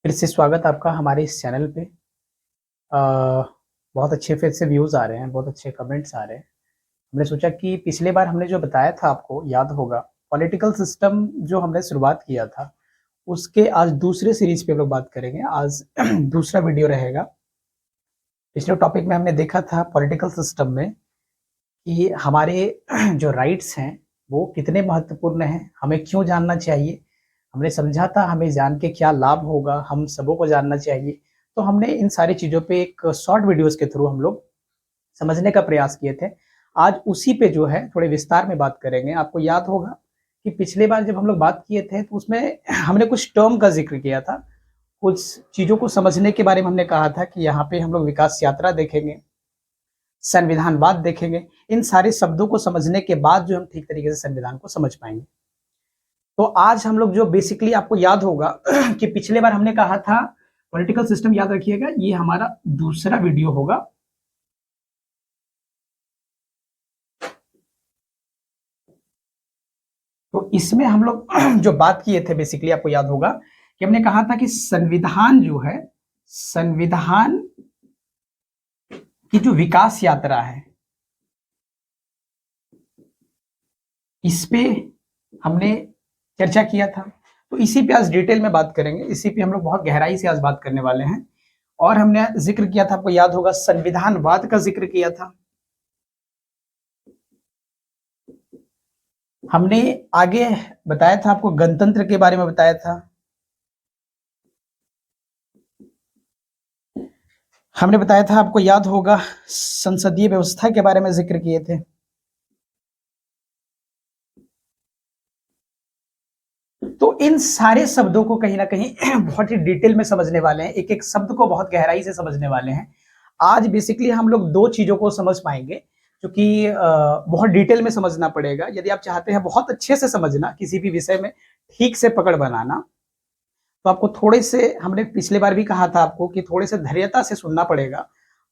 फिर से स्वागत आपका हमारे इस चैनल पे। अ, बहुत अच्छे फिर से व्यूज़ आ रहे हैं, बहुत अच्छे कमेंट्स आ रहे हैं। हमने सोचा कि पिछले बार हमने जो बताया था आपको याद होगा, पॉलिटिकल सिस्टम जो हमने शुरुआत किया था, उसके आज दूसरे सीरीज़ पे हम लोग बात करेंगे। आज दूसरा वीडियो रहेगा। पिछले टॉपिक में हमने देखा था पॉलिटिकल सिस्टम में कि हमारे जो राइट्स हैं, वो कितने महत्वपूर्ण हैं, हमें क्यों जानना चाहिए। हमने समझा था हमें जान के क्या लाभ होगा, हम सबों को जानना चाहिए। तो हमने इन सारी चीज़ों पे एक शॉर्ट वीडियोज़ के थ्रू हम लोग समझने का प्रयास किए थे। आज उसी पे जो है थोड़े विस्तार में बात करेंगे। आपको याद होगा कि पिछली बार जब हम लोग बात किए थे तो उसमें हमने कुछ टर्म का ज़िक्र किया था। कुछ चीज़ों को समझने के बारे में हमने कहा था कि यहाँ पे हम लोग विकास यात्रा देखेंगे, संविधानवाद देखेंगे। इन सारे शब्दों को समझने के बाद जो हम ठीक तरीके से संविधान को समझ पाएँगे। तो आज हम लोग जो बेसिकली आपको याद होगा कि पिछले बार हमने कहा था पॉलिटिकल सिस्टम याद रखिएगा, ये हमारा दूसरा वीडियो होगा। तो इसमें हम लोग जो बात किए थे बेसिकली आपको याद होगा कि हमने कहा था कि संविधान जो है, संविधान की जो विकास यात्रा है, इस पे हमने चर्चा किया था। तो इसी पे आज डिटेल में बात करेंगे, इसी पे हम लोग बहुत गहराई से आज बात करने वाले हैं। और हमने जिक्र किया था, आपको याद होगा, संविधानवाद का जिक्र किया था। हमने आगे बताया था, आपको गणतंत्र के बारे में बताया था। हमने बताया था, आपको याद होगा, संसदीय व्यवस्था के बारे में जिक्र किए थे। तो इन सारे शब्दों को कहीं ना कहीं बहुत ही डिटेल में समझने वाले हैं, एक एक शब्द को बहुत गहराई से समझने वाले हैं। आज बेसिकली हम लोग दो चीजों को समझ पाएंगे, क्योंकि बहुत डिटेल में समझना पड़ेगा। यदि आप चाहते हैं बहुत अच्छे से समझना, किसी भी विषय में ठीक से पकड़ बनाना, तो आपको थोड़े से, हमने पिछले बार भी कहा था आपको कि थोड़े से धैर्यता से सुनना पड़ेगा,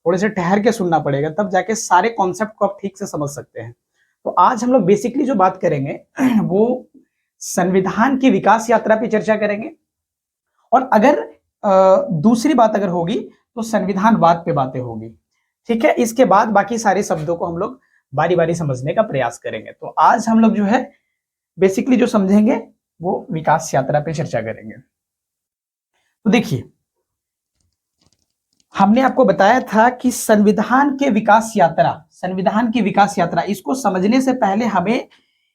थोड़े से ठहर के सुनना पड़ेगा, तब जाके सारे कॉन्सेप्ट को आप ठीक से समझ सकते हैं। तो आज हम लोग बेसिकली जो बात करेंगे वो संविधान की विकास यात्रा पे चर्चा करेंगे। और अगर दूसरी बात अगर होगी तो संविधानवाद पे बातें होगी। ठीक है, इसके बाद बाकी सारे शब्दों को हम लोग बारी बारी समझने का प्रयास करेंगे। तो आज हम लोग जो है बेसिकली जो समझेंगे वो विकास यात्रा पे चर्चा करेंगे। तो देखिए, हमने आपको बताया था कि संविधान के विकास यात्रा, संविधान की विकास यात्रा, इसको समझने से पहले हमें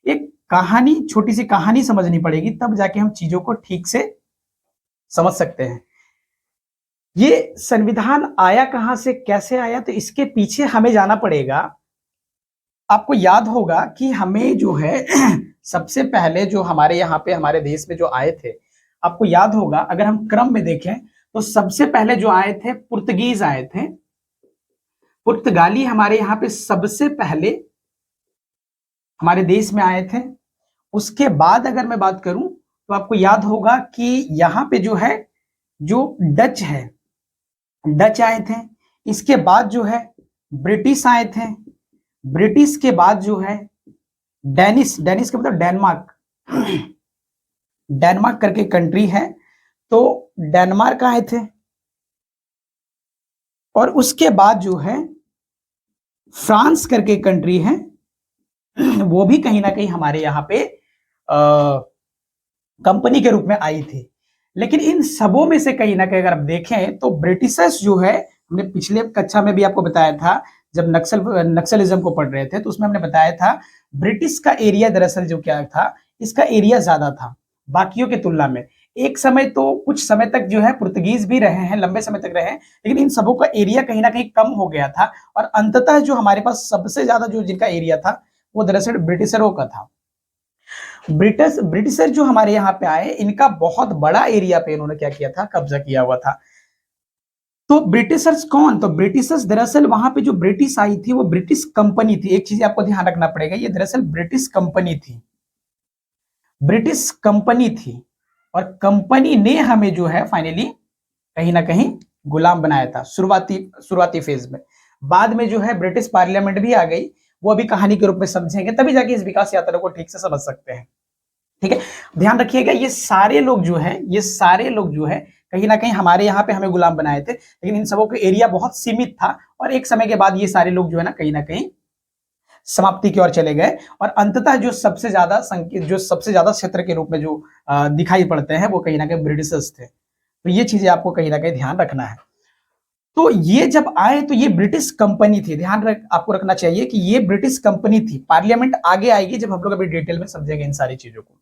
एक कहानी, छोटी सी कहानी समझनी पड़ेगी, तब जाके हम चीजों को ठीक से समझ सकते हैं। ये संविधान आया कहां से, कैसे आया, तो इसके पीछे हमें जाना पड़ेगा। आपको याद होगा कि हमें जो है सबसे पहले जो हमारे यहाँ पे, हमारे देश में जो आए थे, आपको याद होगा, अगर हम क्रम में देखें तो सबसे पहले जो आए थे पुर्तगीज आए थे। पुर्तगाली हमारे यहाँ पे सबसे पहले हमारे देश में आए थे। उसके बाद अगर मैं बात करूं तो आपको याद होगा कि यहाँ पे जो है, जो डच है, डच आए थे। इसके बाद जो है ब्रिटिश आए थे। ब्रिटिश के बाद जो है डेनिस, डेनिस का मतलब डेनमार्क, डेनमार्क करके कंट्री है, तो डेनमार्क आए थे। और उसके बाद जो है फ्रांस करके कंट्री है, वो भी कहीं ना कहीं हमारे यहाँ पे कंपनी के रूप में आई थी। लेकिन इन सबों में से कहीं ना कहीं अगर आप देखें तो ब्रिटिशर्स जो है, हमने पिछले कक्षा में भी आपको बताया था, जब नक्सलिज्म को पढ़ रहे थे तो उसमें हमने बताया था ब्रिटिश का एरिया दरअसल जो क्या था, इसका एरिया ज्यादा था बाकियों की तुलना में। एक समय तो कुछ समय तक जो है पुर्तगीज भी रहे हैं, लंबे समय तक रहे हैं, लेकिन इन सबों का एरिया कहीं ना कहीं कम हो गया था। और अंततः जो हमारे पास सबसे ज्यादा जो जिनका एरिया था वो दरअसल ब्रिटिशरों का था। ब्रिटिशर जो हमारे यहाँ पे आए, इनका बहुत बड़ा एरिया पे इन्होंने क्या किया था, कब्जा किया हुआ था। तो ब्रिटिशर्स कौन, तो ब्रिटिशर्स दरअसल वहां पे जो ब्रिटिश आई थी वो ब्रिटिश कंपनी थी। एक चीज आपको ध्यान रखना पड़ेगा, ये दरअसल ब्रिटिश कंपनी थी, ब्रिटिश कंपनी थी। और कंपनी ने हमें जो है फाइनली कहीं ना कहीं गुलाम बनाया था शुरुआती शुरुआती फेज में। बाद में जो है ब्रिटिश पार्लियामेंट भी आ गई, वो अभी कहानी के रूप में समझेंगे, तभी जाके इस विकास यात्रा को ठीक से समझ सकते हैं। ठीक है, ध्यान रखिएगा ये सारे लोग जो है, ये सारे लोग जो है कहीं ना कहीं हमारे यहाँ पे हमें गुलाम बनाए थे, लेकिन इन सबों का एरिया बहुत सीमित था और एक समय के बाद ये सारे लोग जो है ना कहीं समाप्ति की ओर चले गए और अंततः जो सबसे ज्यादा जो सबसे ज्यादा क्षेत्र के रूप में जो दिखाई पड़ते हैं वो कहीं ना कहीं ब्रिटिशर्स थे। तो ये चीजें आपको कहीं ना कहीं ध्यान रखना है। तो ये जब आए तो ये ब्रिटिश कंपनी थी, आपको रखना चाहिए कि ये ब्रिटिश कंपनी थी। पार्लियामेंट आगे आएगी जब हम लोग अभी डिटेल में समझेंगे इन सारी चीजों को।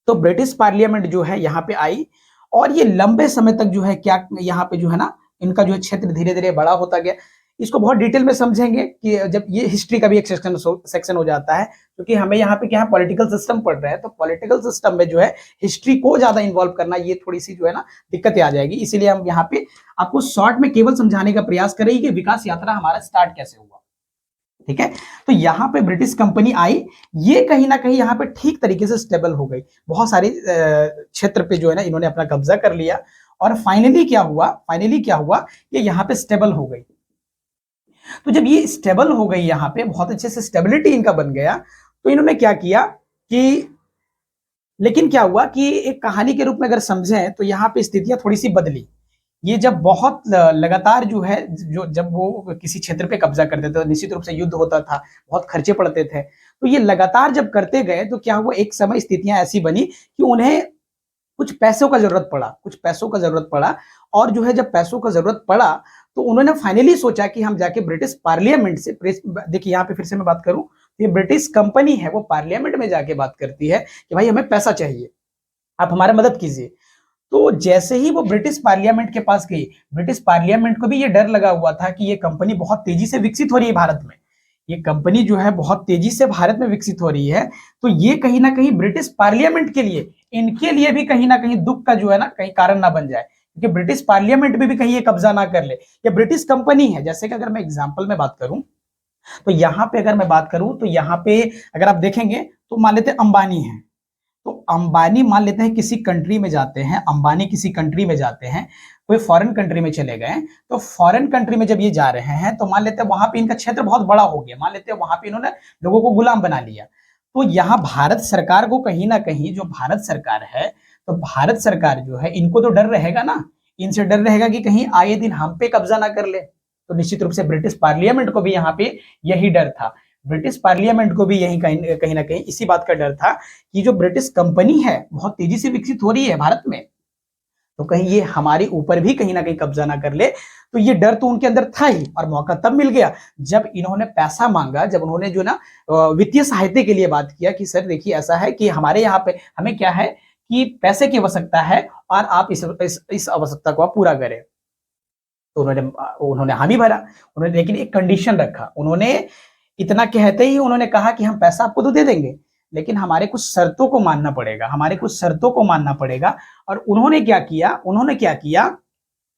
तो ब्रिटिश पार्लियामेंट जो है यहाँ पे आई और ये लंबे समय तक जो है क्या यहाँ पे जो है ना इनका जो है क्षेत्र धीरे धीरे बड़ा होता गया। इसको बहुत डिटेल में समझेंगे कि जब ये हिस्ट्री का भी एक सेक्शन हो जाता है, क्योंकि हमें यहाँ पे क्या है पॉलिटिकल सिस्टम पढ़ रहे हैं, तो पॉलिटिकल सिस्टम में जो है हिस्ट्री को ज्यादा इन्वॉल्व करना ये थोड़ी सी जो है ना दिक्कतें आ जाएगी। इसीलिए हम यहाँ पे आपको शॉर्ट में केवल समझाने का प्रयास करेंगे कि विकास यात्रा हमारा स्टार्ट कैसे हुआ। ठीक है, तो यहां पे ब्रिटिश कंपनी आई, ये कहीं ना कहीं यहां पे ठीक तरीके से स्टेबल हो गई, बहुत सारे क्षेत्र पे जो है ना इन्होंने अपना कब्जा कर लिया और फाइनली क्या हुआ ये यहां पे स्टेबल हो गई। तो जब ये स्टेबल हो गई यहां पे बहुत अच्छे से स्टेबिलिटी इनका बन गया, तो इन्होंने क्या किया कि लेकिन क्या हुआ कि एक कहानी के रूप में अगर समझें तो यहाँ पे स्थितियां थोड़ी सी बदली। ये जब बहुत लगातार जो है जो जब वो किसी क्षेत्र पे कब्जा करते थे तो निश्चित रूप से युद्ध होता था, बहुत खर्चे पड़ते थे। तो ये लगातार जब करते गए तो क्या हुआ एक समय स्थितियां ऐसी बनी कि उन्हें कुछ पैसों का जरूरत पड़ा और जो है जब पैसों का जरूरत पड़ा तो उन्होंने फाइनली सोचा कि हम जाके ब्रिटिश पार्लियामेंट से, देखिए यहाँ पे फिर से मैं बात करूं, ये ब्रिटिश कंपनी है वो पार्लियामेंट में जाके बात करती है कि भाई हमें पैसा चाहिए, आप हमारी मदद कीजिए। तो जैसे ही वो ब्रिटिश पार्लियामेंट के पास गई, ब्रिटिश पार्लियामेंट को भी ये डर लगा हुआ था कि ये कंपनी बहुत तेजी से विकसित हो रही है भारत में, ये कंपनी जो है बहुत तेजी से भारत में विकसित हो रही है। तो ये कहीं ना कहीं ब्रिटिश पार्लियामेंट के लिए, इनके लिए भी कहीं ना कहीं दुख का जो है ना कहीं कारण ना बन जाए, क्योंकि ब्रिटिश पार्लियामेंट में भी कहीं ये कब्जा ना कर ले। ये ब्रिटिश कंपनी है, जैसे कि अगर मैं एग्जाम्पल में बात करूं तो यहाँ पे अगर मैं बात करूं तो यहाँ पे अगर आप देखेंगे तो मान लेते अंबानी है, तो अंबानी मान लेते हैं किसी कंट्री में जाते हैं, अंबानी किसी कंट्री में जाते हैं, कोई फॉरेन कंट्री में चले गए, तो फॉरेन कंट्री में जब ये जा रहे हैं तो मान लेते हैं वहां पे इनका क्षेत्र बहुत बड़ा हो गया, मान लेते हैं वहां पे इन्होंने लोगों को गुलाम बना लिया। तो यहाँ भारत सरकार को कहीं ना कहीं, जो भारत सरकार है, तो भारत सरकार जो है इनको तो डर रहेगा ना, इनसे डर रहेगा कि कहीं आए दिन हम पे कब्जा ना कर ले। तो निश्चित रूप से ब्रिटिश पार्लियामेंट को भी यहाँ पे यही डर था, ब्रिटिश पार्लियामेंट को भी यही कहीं ना कहीं इसी बात का डर था कि जो ब्रिटिश कंपनी है बहुत तेजी से विकसित हो रही है भारत में, तो कहीं ये हमारे ऊपर भी कहीं ना कहीं कब्जा ना कर ले। तो ये डर तो उनके अंदर था ही, और मौका तब मिल गया जब इन्होंने पैसा मांगा, जब उन्होंने जो ना वित्तीय सहायता के लिए बात किया कि सर देखिए ऐसा है कि हमारे यहाँ पे हमें क्या है कि पैसे की आवश्यकता है और आप इस आवश्यकता को आप पूरा करें। तो उन्होंने उन्होंने हामी भरा, उन्होंने लेकिन एक कंडीशन रखा, उन्होंने इतना कहते ही उन्होंने कहा कि हम पैसा आपको तो दे देंगे, लेकिन हमारे कुछ शर्तों को मानना पड़ेगा, हमारे कुछ शर्तों को मानना पड़ेगा। और उन्होंने क्या किया,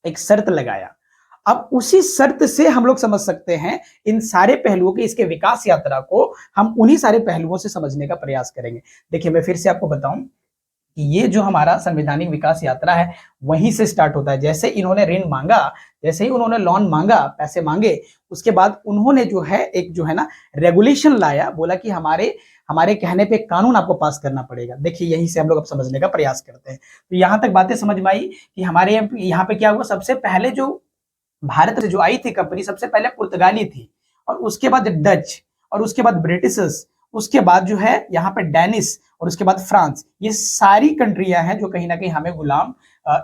एक शर्त लगाया। अब उसी शर्त से हम लोग समझ सकते हैं इन सारे पहलुओं की, इसके विकास यात्रा को हम उन्हीं सारे पहलुओं से समझने का प्रयास करेंगे। देखिए मैं फिर से आपको बताऊं कि ये जो हमारा संवैधानिक विकास यात्रा है वहीं से स्टार्ट होता है। जैसे इन्होंने ऋण मांगा, जैसे ही उन्होंने लोन मांगा, पैसे मांगे, उसके बाद उन्होंने जो है एक जो है ना रेगुलेशन लाया, बोला कि हमारे हमारे कहने पे कानून आपको पास करना पड़ेगा। देखिए यहीं से हम लोग अब समझने का प्रयास करते हैं। तो यहाँ तक बातें समझ में आई कि हमारे यहाँ पे क्या हुआ, सबसे पहले जो भारत से जो आई थी कंपनी, सबसे पहले पुर्तगाली थी, और उसके बाद डच, और उसके बाद ब्रिटिशर्स, उसके बाद जो है यहाँ पे डेनिस, और उसके बाद फ्रांस। ये सारी कंट्रियां हैं जो कहीं ना कहीं हमें गुलाम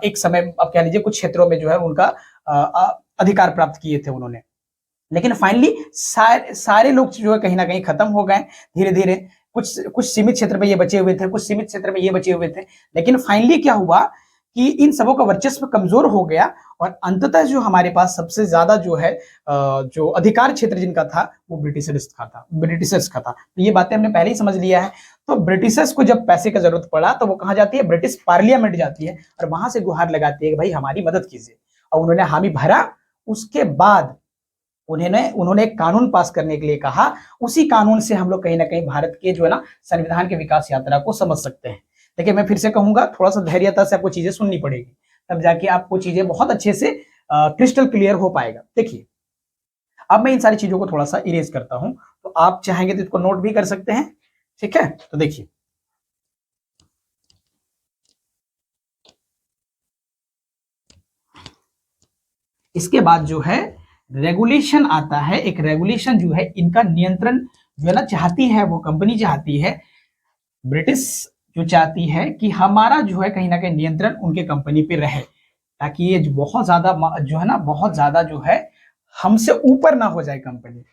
एक समय, अब कह लीजिए कुछ क्षेत्रों में जो है उनका अधिकार प्राप्त किए थे उन्होंने। लेकिन फाइनली सारे लोग जो है कहीं ना कहीं खत्म हो गए धीरे धीरे। कुछ कुछ सीमित क्षेत्र में ये बचे हुए थे, कुछ सीमित क्षेत्र में ये बचे हुए थे, लेकिन फाइनली क्या हुआ कि इन सबों का वर्चस्व कमजोर हो गया और अंततः जो हमारे पास सबसे ज्यादा जो है जो अधिकार क्षेत्र जिनका था वो ब्रिटिशर्स का था। तो ये बातें हमने पहले ही समझ लिया है। तो ब्रिटिशर्स को जब पैसे का जरूरत पड़ा तो वो कहाँ जाती है, ब्रिटिश पार्लियामेंट जाती है और वहां से गुहार लगाती है कि भाई हमारी मदद कीजिए, और उन्होंने हामी भरा। उसके बाद उन्होंने उन्होंने एक कानून पास करने के लिए कहा। उसी कानून से हम लोग कहीं ना कहीं भारत के जो है ना संविधान के विकास यात्रा को समझ सकते हैं। देखिए मैं फिर से कहूंगा, थोड़ा सा धैर्यता से आपको चीजें सुननी पड़ेगी, तब जाके आपको चीजें बहुत अच्छे से क्रिस्टल क्लियर हो पाएगा। देखिए अब मैं इन सारी चीजों को थोड़ा सा इरेज करता हूं, तो आप चाहेंगे तो इसको नोट भी कर सकते हैं। ठीक है, तो देखिए इसके बाद जो है रेगुलेशन आता है, एक रेगुलेशन जो है इनका नियंत्रण जो है ना चाहती है, वो कंपनी चाहती है, ब्रिटिश जो चाहती है कि हमारा जो है कहीं ना कहीं नियंत्रण उनके कंपनी पे रहे, ताकि ये बहुत ज्यादा जो है ना बहुत ज्यादा जो है हमसे ऊपर ना हो जाए कंपनी,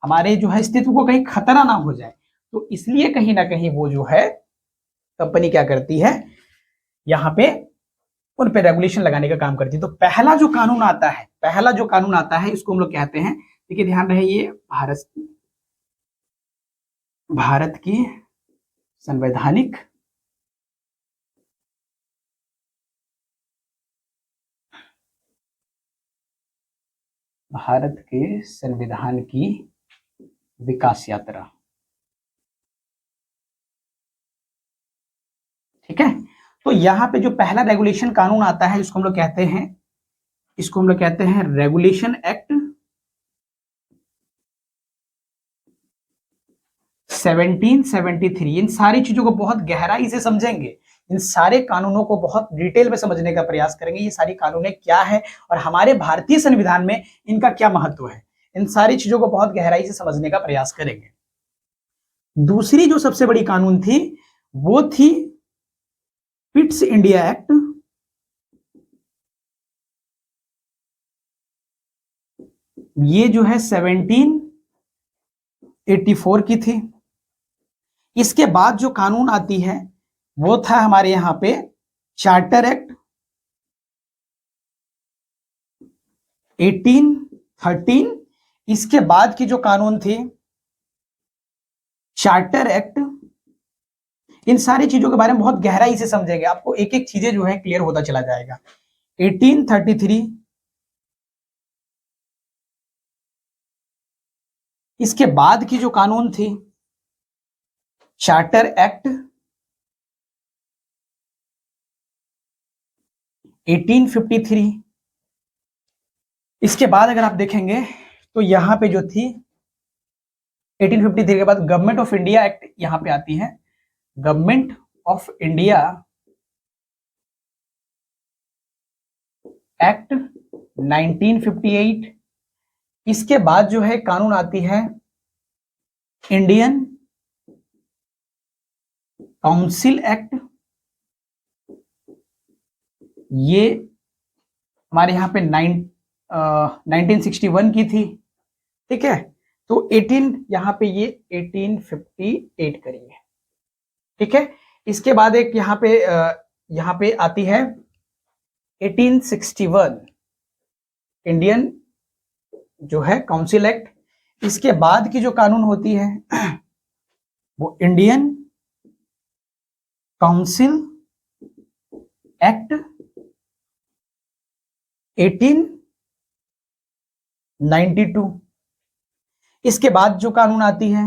हमारे जो है अस्तित्व को कहीं खतरा ना हो जाए। तो इसलिए कहीं ना कहीं वो जो है कंपनी क्या करती है, यहाँ पे उन पे रेगुलेशन लगाने का काम करती है। तो पहला जो कानून आता है, पहला जो कानून आता है इसको हम लोग कहते हैं, देखिए ध्यान रहे, ये भारत की संवैधानिक भारत के संविधान की विकास यात्रा। ठीक है, तो यहां पे जो पहला रेगुलेशन कानून आता है इसको हम लोग कहते हैं, इसको हम लोग कहते हैं रेगुलेशन एक्ट 1773। इन सारी चीजों को बहुत गहराई से समझेंगे, इन सारे कानूनों को बहुत डिटेल में समझने का प्रयास करेंगे, ये सारी कानूनें क्या है और हमारे भारतीय संविधान में इनका क्या महत्व है, इन सारी चीजों को बहुत गहराई से समझने का प्रयास करेंगे। दूसरी जो सबसे बड़ी कानून थी वो थी पिट्स इंडिया एक्ट। ये जो है 1784 की थी। इसके बाद जो कानून आती है वो था हमारे यहां पे चार्टर एक्ट 1813। इसके बाद की जो कानून थी चार्टर एक्ट। इन सारी चीजों के बारे में बहुत गहराई से समझेंगे, आपको एक एक चीजें जो है क्लियर होता चला जाएगा। 1833, इसके बाद की जो कानून थी चार्टर एक्ट 1853। इसके बाद अगर आप देखेंगे तो यहां पे जो थी 1853 के बाद गवर्नमेंट ऑफ इंडिया एक्ट यहां पे आती है, गवर्नमेंट ऑफ इंडिया एक्ट 1958। इसके बाद जो है कानून आती है इंडियन काउंसिल एक्ट। ये हमारे यहां पे 1961 की थी। ठीक है, तो 18 यहां पे ये 1858 करिए। ठीक है, इसके बाद एक यहां पे आती है 1861 इंडियन जो है काउंसिल एक्ट। इसके बाद की जो कानून होती है वो इंडियन काउंसिल एक्ट 1892। इसके बाद जो कानून आती है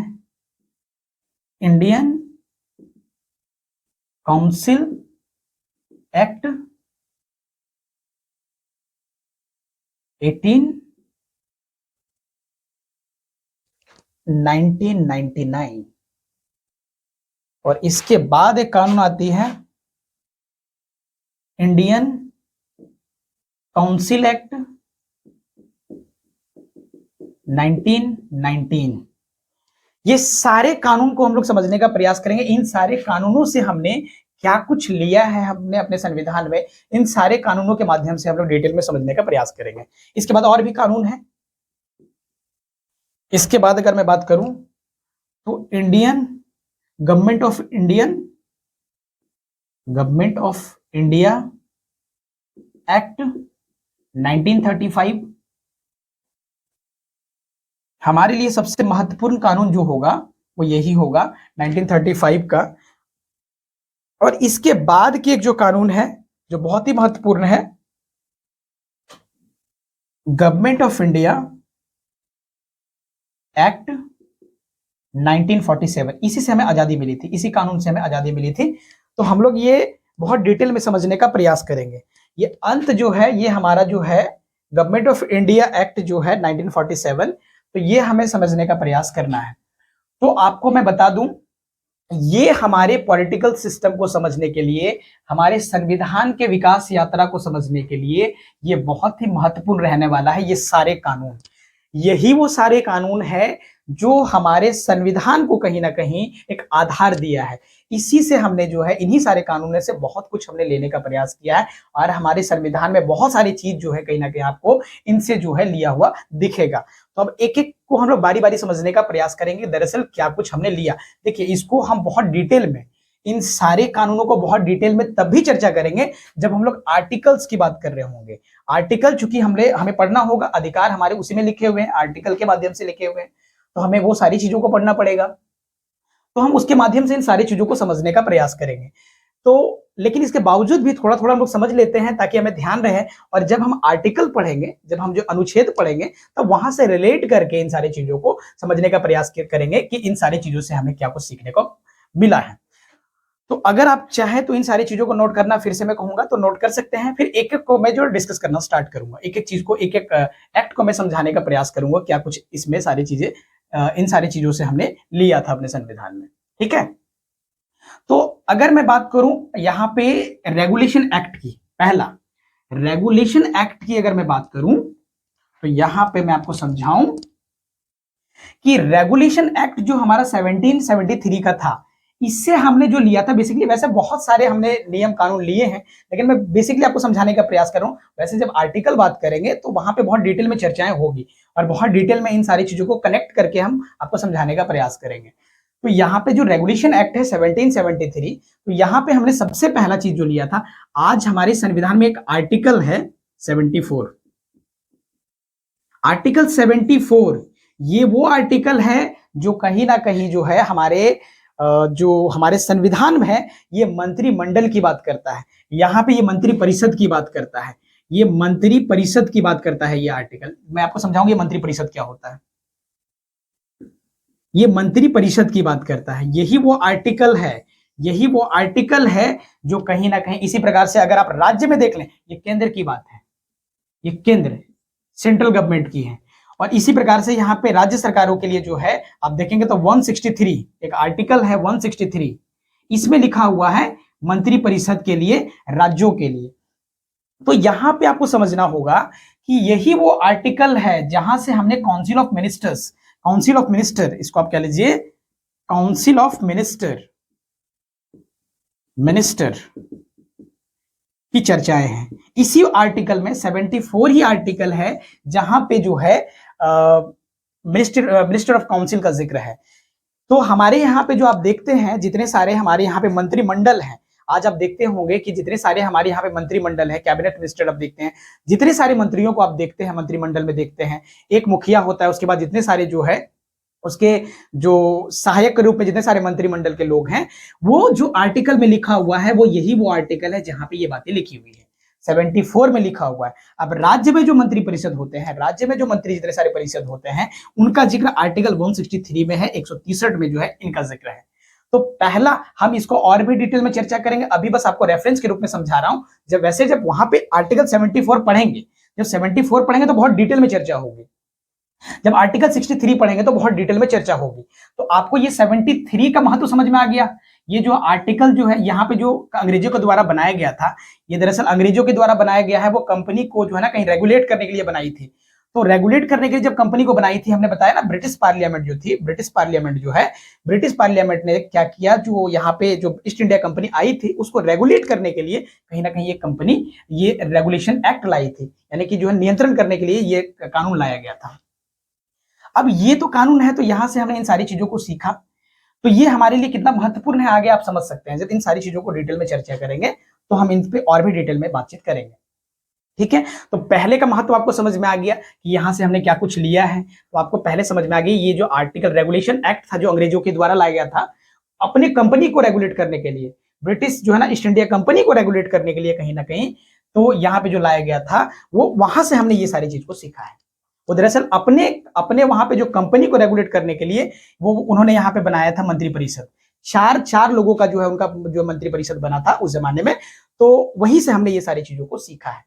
इंडियन काउंसिल एक्ट 1999। और इसके बाद एक कानून आती है इंडियन काउंसिल एक्ट 1919। ये सारे कानून को हम लोग समझने का प्रयास करेंगे। इन सारे कानूनों से हमने क्या कुछ लिया है हमने अपने संविधान में, इन सारे कानूनों के माध्यम से हम लोग डिटेल में समझने का प्रयास करेंगे। इसके बाद और भी कानून है। इसके बाद अगर मैं बात करूं तो Indian government of India act 1935। हमारे लिए सबसे महत्वपूर्ण कानून जो होगा वो यही होगा 1935 का। और इसके बाद की एक जो कानून है जो बहुत ही महत्वपूर्ण है, गवर्नमेंट ऑफ इंडिया एक्ट 1947। इसी से हमें आजादी मिली थी, इसी कानून से हमें आजादी मिली थी। तो हम लोग ये बहुत डिटेल में समझने का प्रयास करेंगे। ये अंत जो है ये हमारा जो है गवर्नमेंट ऑफ इंडिया एक्ट जो है 1947, तो ये हमें समझने का प्रयास करना है। तो आपको मैं बता दूं ये हमारे पॉलिटिकल सिस्टम को समझने के लिए, हमारे संविधान के विकास यात्रा को समझने के लिए ये बहुत ही महत्वपूर्ण रहने वाला है। ये सारे कानून, यही वो सारे कानून है जो हमारे संविधान को कहीं ना कहीं एक आधार दिया है। इसी से हमने जो है, इन्हीं सारे कानूनों से बहुत कुछ हमने लेने का प्रयास किया है और हमारे संविधान में बहुत सारी चीज जो है कहीं ना कहीं आपको इनसे जो है लिया हुआ दिखेगा। तो अब एक एक को हम लोग बारी बारी समझने का प्रयास करेंगे दरअसल क्या कुछ हमने लिया। देखिए, इसको हम बहुत डिटेल में, इन सारे कानूनों को बहुत डिटेल में तब भी चर्चा करेंगे जब हम लोग आर्टिकल्स की बात कर रहे होंगे। आर्टिकल चूंकि हमें पढ़ना होगा, अधिकार हमारे उसी में लिखे हुए हैं, आर्टिकल के माध्यम से लिखे हुए हैं, तो हमें वो सारी चीजों को पढ़ना पड़ेगा। तो हम उसके माध्यम से इन सारी चीजों को समझने का प्रयास करेंगे। तो लेकिन इसके बावजूद भी थोड़ा थोड़ा हम लोग समझ लेते हैं ताकि हमें ध्यान रहे, और जब हम आर्टिकल पढ़ेंगे, जब हम जो अनुच्छेद पढ़ेंगे, तब वहां से रिलेट करके इन सारी चीजों को समझने का प्रयास करेंगे कि इन सारी चीजों से हमें क्या कुछ सीखने को मिला है। तो अगर आप चाहें तो इन सारी चीजों को नोट करना फिर से मैं कहूंगा तो नोट कर सकते हैं। फिर एक एक को मैं जो डिस्कस करना स्टार्ट करूंगा, एक एक चीज को, एक एक एक्ट को मैं समझाने का प्रयास करूंगा क्या कुछ इसमें सारी चीजें, इन सारी चीजों से हमने लिया था अपने संविधान में। ठीक है, तो अगर मैं बात करूं यहां पे रेगुलेशन एक्ट की, पहला रेगुलेशन एक्ट की अगर मैं बात करूं तो यहां पे मैं आपको समझाऊं कि रेगुलेशन एक्ट जो हमारा 1773 का था, इससे हमने जो लिया था बेसिकली, वैसे बहुत सारे हमने नियम कानून लिए हैं, लेकिन मैं बेसिकली आपको समझाने का प्रयास कर रहा हूं। वैसे जब आर्टिकल बात करेंगे तो वहां पे बहुत डिटेल में चर्चाएं होगी और बहुत डिटेल में इन सारी चीजों को कनेक्ट करके हम आपको समझाने का प्रयास करेंगे। तो यहाँ पे जो रेगुलेशन एक्ट है 1773, तो यहाँ पे हमने सबसे पहला चीज जो लिया था, आज हमारे संविधान में एक आर्टिकल है 74, आर्टिकल 74। ये वो आर्टिकल है जो कहीं ना कहीं जो है हमारे संविधान में है, ये मंत्रिमंडल की बात करता है। यहाँ पे ये मंत्री परिषद की बात करता है, ये मंत्री परिषद की बात करता है ये आर्टिकल। मैं आपको समझाऊंगी मंत्री परिषद क्या होता है। ये मंत्री परिषद की बात करता है, यही वो आर्टिकल है, यही वो आर्टिकल है जो कहीं ना कहीं इसी प्रकार से अगर आप राज्य में देख लें, ये केंद्र की बात है, ये केंद्र सेंट्रल गवर्नमेंट की है। और इसी प्रकार से यहाँ पे राज्य सरकारों के लिए जो है आप देखेंगे तो 163 एक आर्टिकल है 163, इसमें लिखा हुआ है मंत्री परिषद के लिए, राज्यों के लिए। तो यहां पे आपको समझना होगा कि यही वो आर्टिकल है जहां से हमने council of ministers, council of minister, इसको आप कह लीजिए काउंसिल ऑफ मिनिस्टर, मिनिस्टर की चर्चाएं हैं। इसी आर्टिकल में 74 ही आर्टिकल है जहां पे जो है मिनिस्टर ऑफ काउंसिल का जिक्र है। तो हमारे यहाँ पे जो आप देखते हैं जितने सारे हमारे यहाँ पे मंत्रिमंडल हैं, आज आप देखते होंगे कि जितने सारे हमारे यहाँ पे मंत्रिमंडल है, कैबिनेट मिनिस्टर आप देखते हैं, जितने सारे मंत्रियों को आप देखते हैं मंत्रिमंडल में देखते हैं, एक मुखिया होता है, उसके बाद जितने सारे जो है उसके जो सहायक के रूप में जितने सारे मंत्रिमंडल के लोग हैं, वो जो आर्टिकल में लिखा हुआ है वो यही वो आर्टिकल है जहां पे ये बातें लिखी हुई है, 74 में लिखा हुआ है। अब राज्य में जो मंत्री परिषद होते हैं, राज्य में जो मंत्री जितने सारे परिषद होते हैं, उनका जिक्र आर्टिकल 163 में है, 163 में जो है इनका जिक्र है। तो पहला हम इसको और भी डिटेल में चर्चा करेंगे, अभी बस आपको रेफरेंस के रूप में समझा रहा हूं। जब वहां पे आर्टिकल 74 पढ़ेंगे, जब 74 पढ़ेंगे तो बहुत डिटेल में चर्चा होगी, जब आर्टिकल 63 पढ़ेंगे तो बहुत डिटेल में चर्चा होगी। तो आपको ये 73 का महत्व समझ में आ गया। ये जो आर्टिकल जो है यहाँ पे जो अंग्रेजों के द्वारा बनाया गया था, ये दरअसल अंग्रेजों के द्वारा बनाया गया है, वो कंपनी को जो है ना कहीं रेगुलेट करने के लिए बनाई थी। तो रेगुलेट करने के लिए जब कंपनी को बनाई थी, हमने बताया ना ब्रिटिश पार्लियामेंट जो थी, ब्रिटिश पार्लियामेंट जो है, ब्रिटिश पार्लियामेंट ने क्या किया, जो यहाँ पे जो ईस्ट इंडिया कंपनी आई थी उसको रेगुलेट करने के लिए कहीं ना कहीं ये कंपनी ये रेगुलेशन एक्ट लाई थी, यानी कि जो है नियंत्रण करने के लिए ये कानून लाया गया था। अब ये तो कानून है, तो यहां से हमने इन सारी चीजों को सीखा, तो ये हमारे लिए कितना महत्वपूर्ण है आगे आप समझ सकते हैं। जब इन सारी चीजों को डिटेल में चर्चा करेंगे तो हम इन पे और भी डिटेल में बातचीत करेंगे। ठीक है, तो पहले का महत्व आपको समझ में आ गया कि यहां से हमने क्या कुछ लिया है, तो आपको पहले समझ में आ गई ये जो आर्टिकल रेगुलेशन एक्ट था जो अंग्रेजों के द्वारा लाया गया था अपनी कंपनी को रेगुलेट करने के लिए, ब्रिटिश जो है ना ईस्ट इंडिया कंपनी को रेगुलेट करने के लिए कहीं ना कहीं, तो यहाँ पे जो लाया गया था वो वहां से हमने ये सारी चीज को सीखा है। वो दरअसल अपने अपने वहां पे जो कंपनी को रेगुलेट करने के लिए वो उन्होंने यहाँ पे बनाया था मंत्री परिषद, चार लोगों का जो है उनका जो मंत्री परिषद बना था उस जमाने में, तो वहीं से हमने ये सारी चीजों को सीखा है।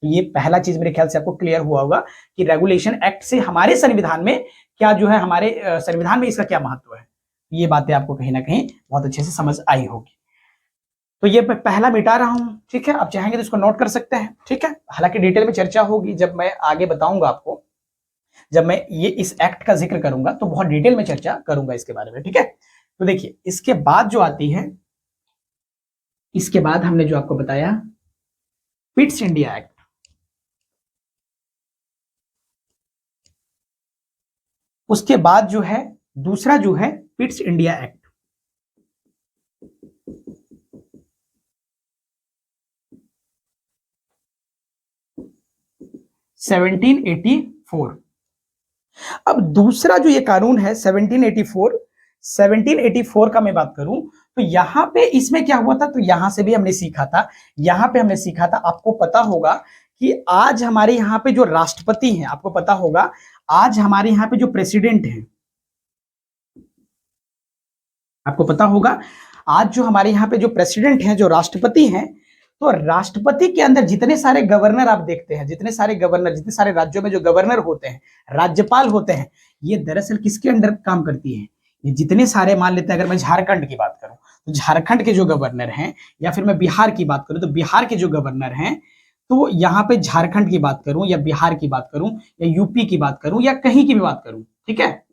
तो ये पहला चीज मेरे ख्याल से आपको क्लियर हुआ होगा कि रेगुलेशन एक्ट से हमारे संविधान में क्या जो है, हमारे संविधान में इसका क्या महत्व है। ये बातें आपको कहीं ना कहीं बहुत अच्छे से समझ आई होगी। तो ये मैं पहला मिटा रहा हूं, ठीक है। आप चाहेंगे तो इसको नोट कर सकते हैं, ठीक है। हालांकि डिटेल में चर्चा होगी जब मैं आगे बताऊंगा आपको, जब मैं ये इस एक्ट का जिक्र करूंगा तो बहुत डिटेल में चर्चा करूंगा इसके बारे में, ठीक है। तो देखिए इसके बाद जो आती है, इसके बाद हमने जो आपको बताया पिट्स इंडिया एक्ट, उसके बाद जो है दूसरा जो है पिट्स इंडिया एक्ट। सेवनटीन 1784। अब दूसरा जो ये कानून है 1784 का मैं बात करूं तो यहां पे इसमें क्या हुआ था, तो यहां से भी हमने सीखा था, यहां पे हमने सीखा था, आपको पता होगा कि आज हमारे यहां पे जो राष्ट्रपति हैं, आपको पता होगा आज हमारे यहां पे जो प्रेसिडेंट हैं, आपको पता होगा आज जो हमारे यहां पे जो प्रेसिडेंट हैं, जो राष्ट्रपति हैं, तो राष्ट्रपति के अंदर जितने सारे गवर्नर आप देखते हैं, जितने सारे गवर्नर, जितने सारे राज्यों में जो गवर्नर होते हैं, राज्यपाल होते हैं, ये दरअसल किसके अंडर काम करती है, ये जितने सारे, मान लेते हैं अगर मैं झारखंड की बात करूं तो झारखंड के जो गवर्नर हैं, या फिर मैं बिहार की बात करूं तो बिहार के जो गवर्नर हैं, तो यहाँ पे झारखंड की बात करूं या बिहार की बात करूं या यूपी की बात करूं या कहीं की भी बात करूं, ठीक है।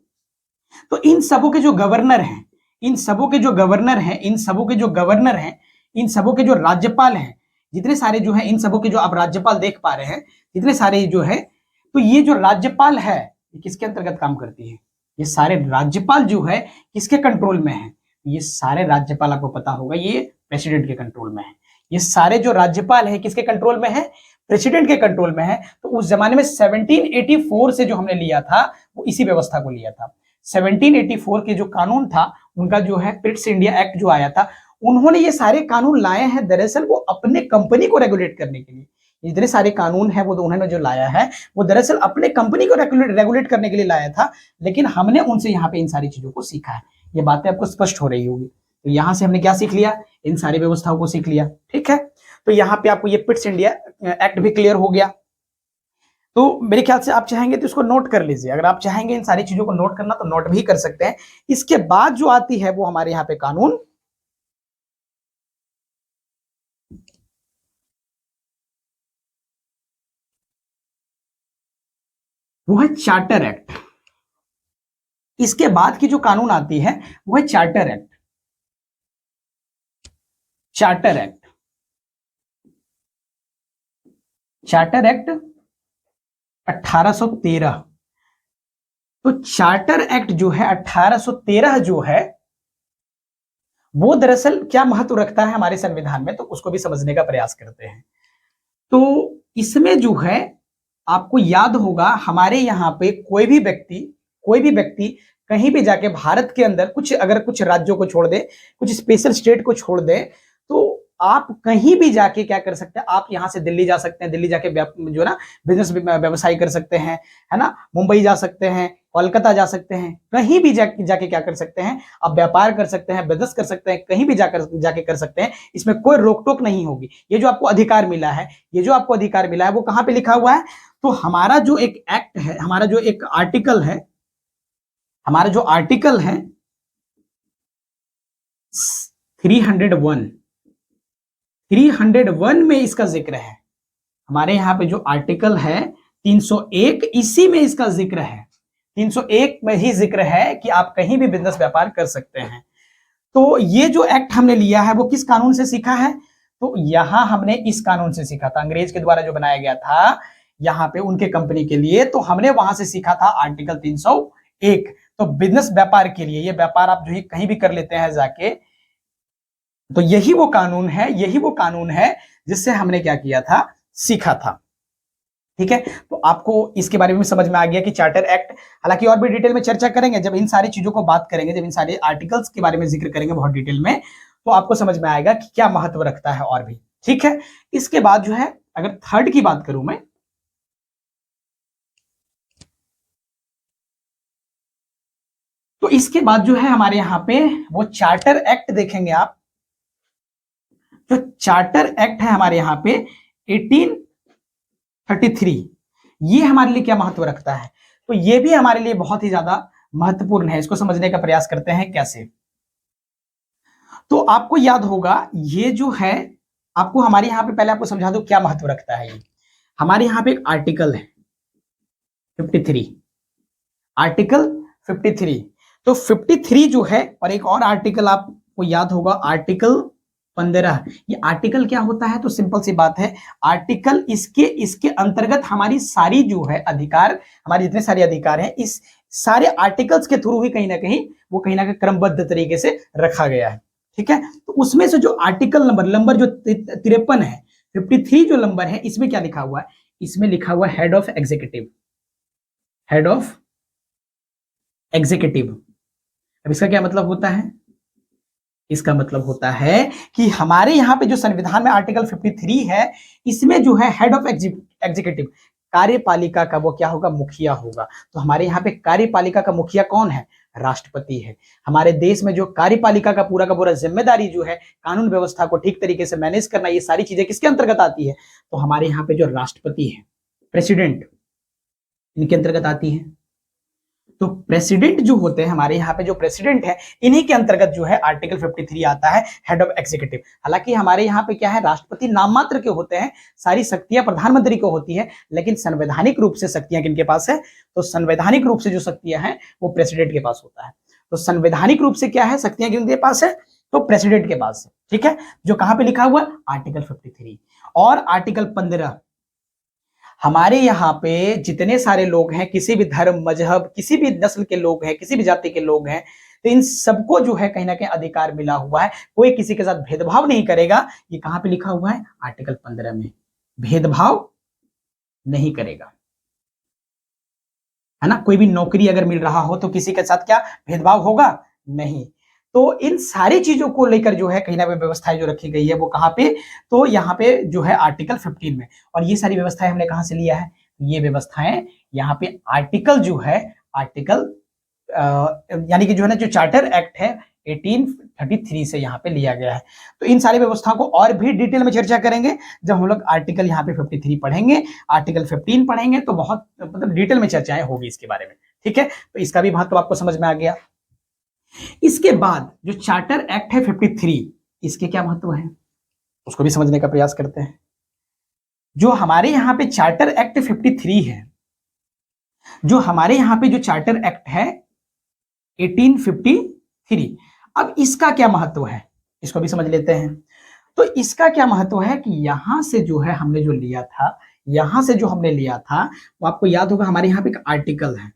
तो इन सबों के जो गवर्नर हैं, इन सबों के जो गवर्नर हैं, इन सबों के जो गवर्नर हैं, इन सबों के जो राज्यपाल हैं, जितने सारे जो है, इन सबों के जो आप राज्यपाल देख पा रहे हैं, जितने सारे जो है, तो ये जो राज्यपाल है ये किसके अंतर्गत काम करती है, ये सारे राज्यपाल जो है किसके कंट्रोल में है, ये सारे राज्यपाल आपको पता होगा ये प्रेसिडेंट के कंट्रोल में है। ये सारे जो राज्यपाल है किसके कंट्रोल में है, प्रेसिडेंट के कंट्रोल में है। तो उस जमाने में 1784 से जो हमने लिया था वो इसी व्यवस्था को लिया था। 1784 के जो कानून था उनका जो है पिट्स इंडिया एक्ट जो आया था, उन्होंने ये सारे कानून लाए हैं दरअसल वो अपने कंपनी को रेगुलेट करने के लिए। इतने सारे कानून है वो उन्होंने जो लाया है वो दरअसल अपने कंपनी को रेगुलेट करने के लिए लाया था, लेकिन हमने उनसे यहाँ पे इन सारी चीजों को सीखा है। ये बातें आपको स्पष्ट हो रही होगी। तो यहां से हमने क्या सीख लिया, इन सारी व्यवस्थाओं को सीख लिया, ठीक है। तो यहाँ पे आपको ये पिट्स इंडिया एक्ट भी क्लियर हो गया। तो मेरे ख्याल से आप चाहेंगे तो इसको नोट कर लीजिए, अगर आप चाहेंगे इन सारी चीजों को नोट करना तो नोट भी कर सकते हैं। इसके बाद जो आती है वो हमारे यहाँ पे कानून, वो है चार्टर एक्ट। इसके बाद की जो कानून आती है वो है charter act. Charter act, charter act 1813। तो चार्टर एक्ट जो है 1813 जो है वो दरअसल क्या महत्व रखता है हमारे संविधान में, तो उसको भी समझने का प्रयास करते हैं। तो इसमें जो है आपको याद होगा हमारे यहाँ पे कोई भी व्यक्ति कहीं भी जाके भारत के अंदर कुछ, अगर कुछ राज्यों को छोड़ दे, कुछ स्पेशल स्टेट को छोड़ दे, तो आप कहीं भी जाके क्या कर सकते हैं, आप यहाँ से दिल्ली जा सकते हैं, दिल्ली जाके जो ना बिजनेस व्यवसाय कर सकते हैं, है ना, मुंबई जा सकते हैं, कोलकाता जा सकते हैं, कहीं भी जाके क्या कर सकते हैं, आप व्यापार कर सकते हैं, बिजनेस कर सकते हैं, कहीं भी जाके कर सकते हैं। इसमें कोई रोक टोक नहीं होगी। ये जो आपको अधिकार मिला है, ये जो आपको अधिकार मिला है वो कहाँ पे लिखा हुआ है, तो हमारा जो एक एक्ट है, हमारा जो एक आर्टिकल है, हमारा जो आर्टिकल है 301 में इसका जिक्र है। हमारे यहाँ पे जो आर्टिकल है 301, इसी में इसका जिक्र है। 301 में ही जिक्र है कि आप कहीं भी बिजनेस व्यापार कर सकते हैं। तो ये जो एक्ट हमने लिया है वो किस कानून से सीखा है, तो यहां हमने इस कानून से सीखा था, अंग्रेज के द्वारा जो बनाया गया था यहां पे उनके कंपनी के लिए, तो हमने वहां से सीखा था आर्टिकल 301। तो बिजनेस व्यापार के लिए, ये व्यापार आप जो ही कहीं भी कर लेते हैं जाके, तो यही वो कानून है, यही वो कानून है जिससे हमने क्या किया था, सीखा था, ठीक है। तो आपको इसके बारे में समझ में आ गया कि चार्टर एक्ट, हालांकि और भी डिटेल में चर्चा करेंगे जब इन सारी चीजों को बात करेंगे, जब इन सारे आर्टिकल्स के बारे में जिक्र करेंगे बहुत डिटेल में, तो आपको समझ में आएगा कि क्या महत्व रखता है और भी, ठीक है। इसके बाद जो है अगर थर्ड की बात करूं मैं, तो इसके बाद जो है हमारे यहां पे वो चार्टर एक्ट देखेंगे आप। जो चार्टर एक्ट है हमारे यहां पे 1833, ये हमारे लिए क्या महत्व रखता है, तो ये भी हमारे लिए बहुत ही ज्यादा महत्वपूर्ण है। इसको समझने का प्रयास करते हैं कैसे। तो आपको याद होगा ये जो है, आपको हमारे यहां पे पहले आपको समझा दो क्या महत्व रखता है। ये हमारे यहां पे एक आर्टिकल है 53, आर्टिकल 53। तो 53 जो है, और एक और आर्टिकल आपको याद होगा आर्टिकल 15। ये आर्टिकल क्या होता है, तो सिंपल सी बात है, आर्टिकल इसके अंतर्गत हमारी सारी जो है अधिकार, हमारे जितने सारे अधिकार हैं इस सारे आर्टिकल्स के थ्रू ही कहीं ना कहीं वो कहीं ना कहीं क्रमबद्ध तरीके से रखा गया है। ठीक है, तो उसमें से जो आर्टिकल नंबर जो 53 है, 53 जो नंबर है, इसमें क्या लिखा हुआ है, इसमें लिखा हुआ head of executive, head of executive. अब इसका क्या मतलब होता है, इसका मतलब होता है कि हमारे यहां पे जो संविधान में आर्टिकल 53 है, इसमें जो है हेड ऑफ एग्जीक्यूटिव, कार्यपालिका का वो क्या होगा, मुखिया होगा। तो हमारे यहाँ पे कार्यपालिका का मुखिया कौन है, राष्ट्रपति है। हमारे देश में जो कार्यपालिका का पूरा जिम्मेदारी जो है कानून व्यवस्था को ठीक तरीके से मैनेज करना, ये सारी चीजें किसके अंतर्गत आती है, तो हमारे यहाँ पे जो राष्ट्रपति है, प्रेसिडेंट, इनके अंतर्गत आती है। तो प्रेसिडेंट जो होते हैं हमारे यहाँ पे जो प्रेसिडेंट है, इन्हीं के अंतर्गत जो है आर्टिकल 53 आता है, हेड ऑफ एग्जीक्यूटिव। हालांकि हमारे यहाँ पे क्या है, राष्ट्रपति नाम मात्र के होते हैं, सारी शक्तियां प्रधानमंत्री को होती है, लेकिन संवैधानिक रूप से शक्तियां किनके पास है, तो संवैधानिक रूप से जो शक्तियां हैं वो प्रेसिडेंट के पास होता है। तो संवैधानिक रूप से क्या है, शक्तियां किनके पास है, तो प्रेसिडेंट के पास है। ठीक है, जो कहां पे लिखा हुआ, आर्टिकल 53 और आर्टिकल 15। हमारे यहाँ पे जितने सारे लोग हैं, किसी भी धर्म मजहब, किसी भी नस्ल के लोग हैं, किसी भी जाति के लोग हैं, तो इन सबको जो है कहीं ना कहीं अधिकार मिला हुआ है, कोई किसी के साथ भेदभाव नहीं करेगा। ये कहां पे लिखा हुआ है, आर्टिकल 15 में, भेदभाव नहीं करेगा, है ना। कोई भी नौकरी अगर मिल रहा हो तो किसी के साथ क्या भेदभाव होगा, नहीं। तो इन सारी चीजों को लेकर जो है कहीं ना कहीं व्यवस्थाएं जो रखी गई है वो कहां पे, तो यहाँ पे जो है आर्टिकल 15 में। और ये सारी व्यवस्थाएं हमने कहां से लिया है, ये व्यवस्थाएं यहाँ पे आर्टिकल जो है, आर्टिकल यानी कि जो है ना, जो चार्टर एक्ट है 1833 से यहाँ पे लिया गया है। तो इन सारी व्यवस्थाओं को और भी डिटेल में चर्चा करेंगे जब हम लोग आर्टिकल यहाँ पे 53 पढ़ेंगे, आर्टिकल 15 पढ़ेंगे, तो बहुत मतलब डिटेल में चर्चाएं होगी इसके बारे में। ठीक है, तो इसका भी महत्व आपको समझ में आ गया। इसके बाद जो चार्टर एक्ट है 53, इसके क्या महत्व है उसको भी समझने का प्रयास करते हैं। जो हमारे यहाँ पे चार्टर एक्ट 53 है, जो हमारे यहाँ पे जो चार्टर एक्ट है 1853, अब इसका क्या महत्व है इसको भी समझ लेते हैं। तो इसका क्या महत्व है कि यहां से जो है हमने जो लिया था, यहां से जो हमने लिया था वो आपको याद होगा, हमारे यहाँ पे एक आर्टिकल है,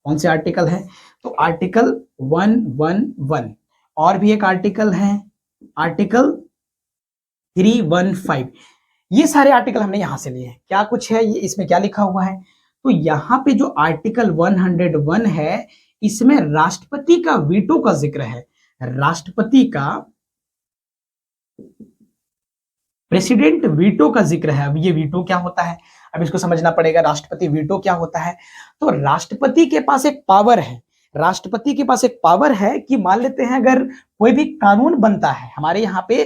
कौन से आर्टिकल है, तो आर्टिकल 111, और भी एक आर्टिकल है आर्टिकल 315। ये सारे आर्टिकल हमने यहां से लिए हैं। क्या कुछ है ये, इसमें क्या लिखा हुआ है, तो यहां पे जो आर्टिकल 101 है, इसमें राष्ट्रपति का वीटो का जिक्र है, राष्ट्रपति का, प्रेसिडेंट वीटो का जिक्र है। अब ये वीटो क्या होता है, अब इसको समझना पड़ेगा, राष्ट्रपति वीटो क्या होता है। तो राष्ट्रपति के पास एक पावर है, राष्ट्रपति के पास एक पावर है कि मान लेते हैं अगर कोई भी कानून बनता है, हमारे यहाँ पे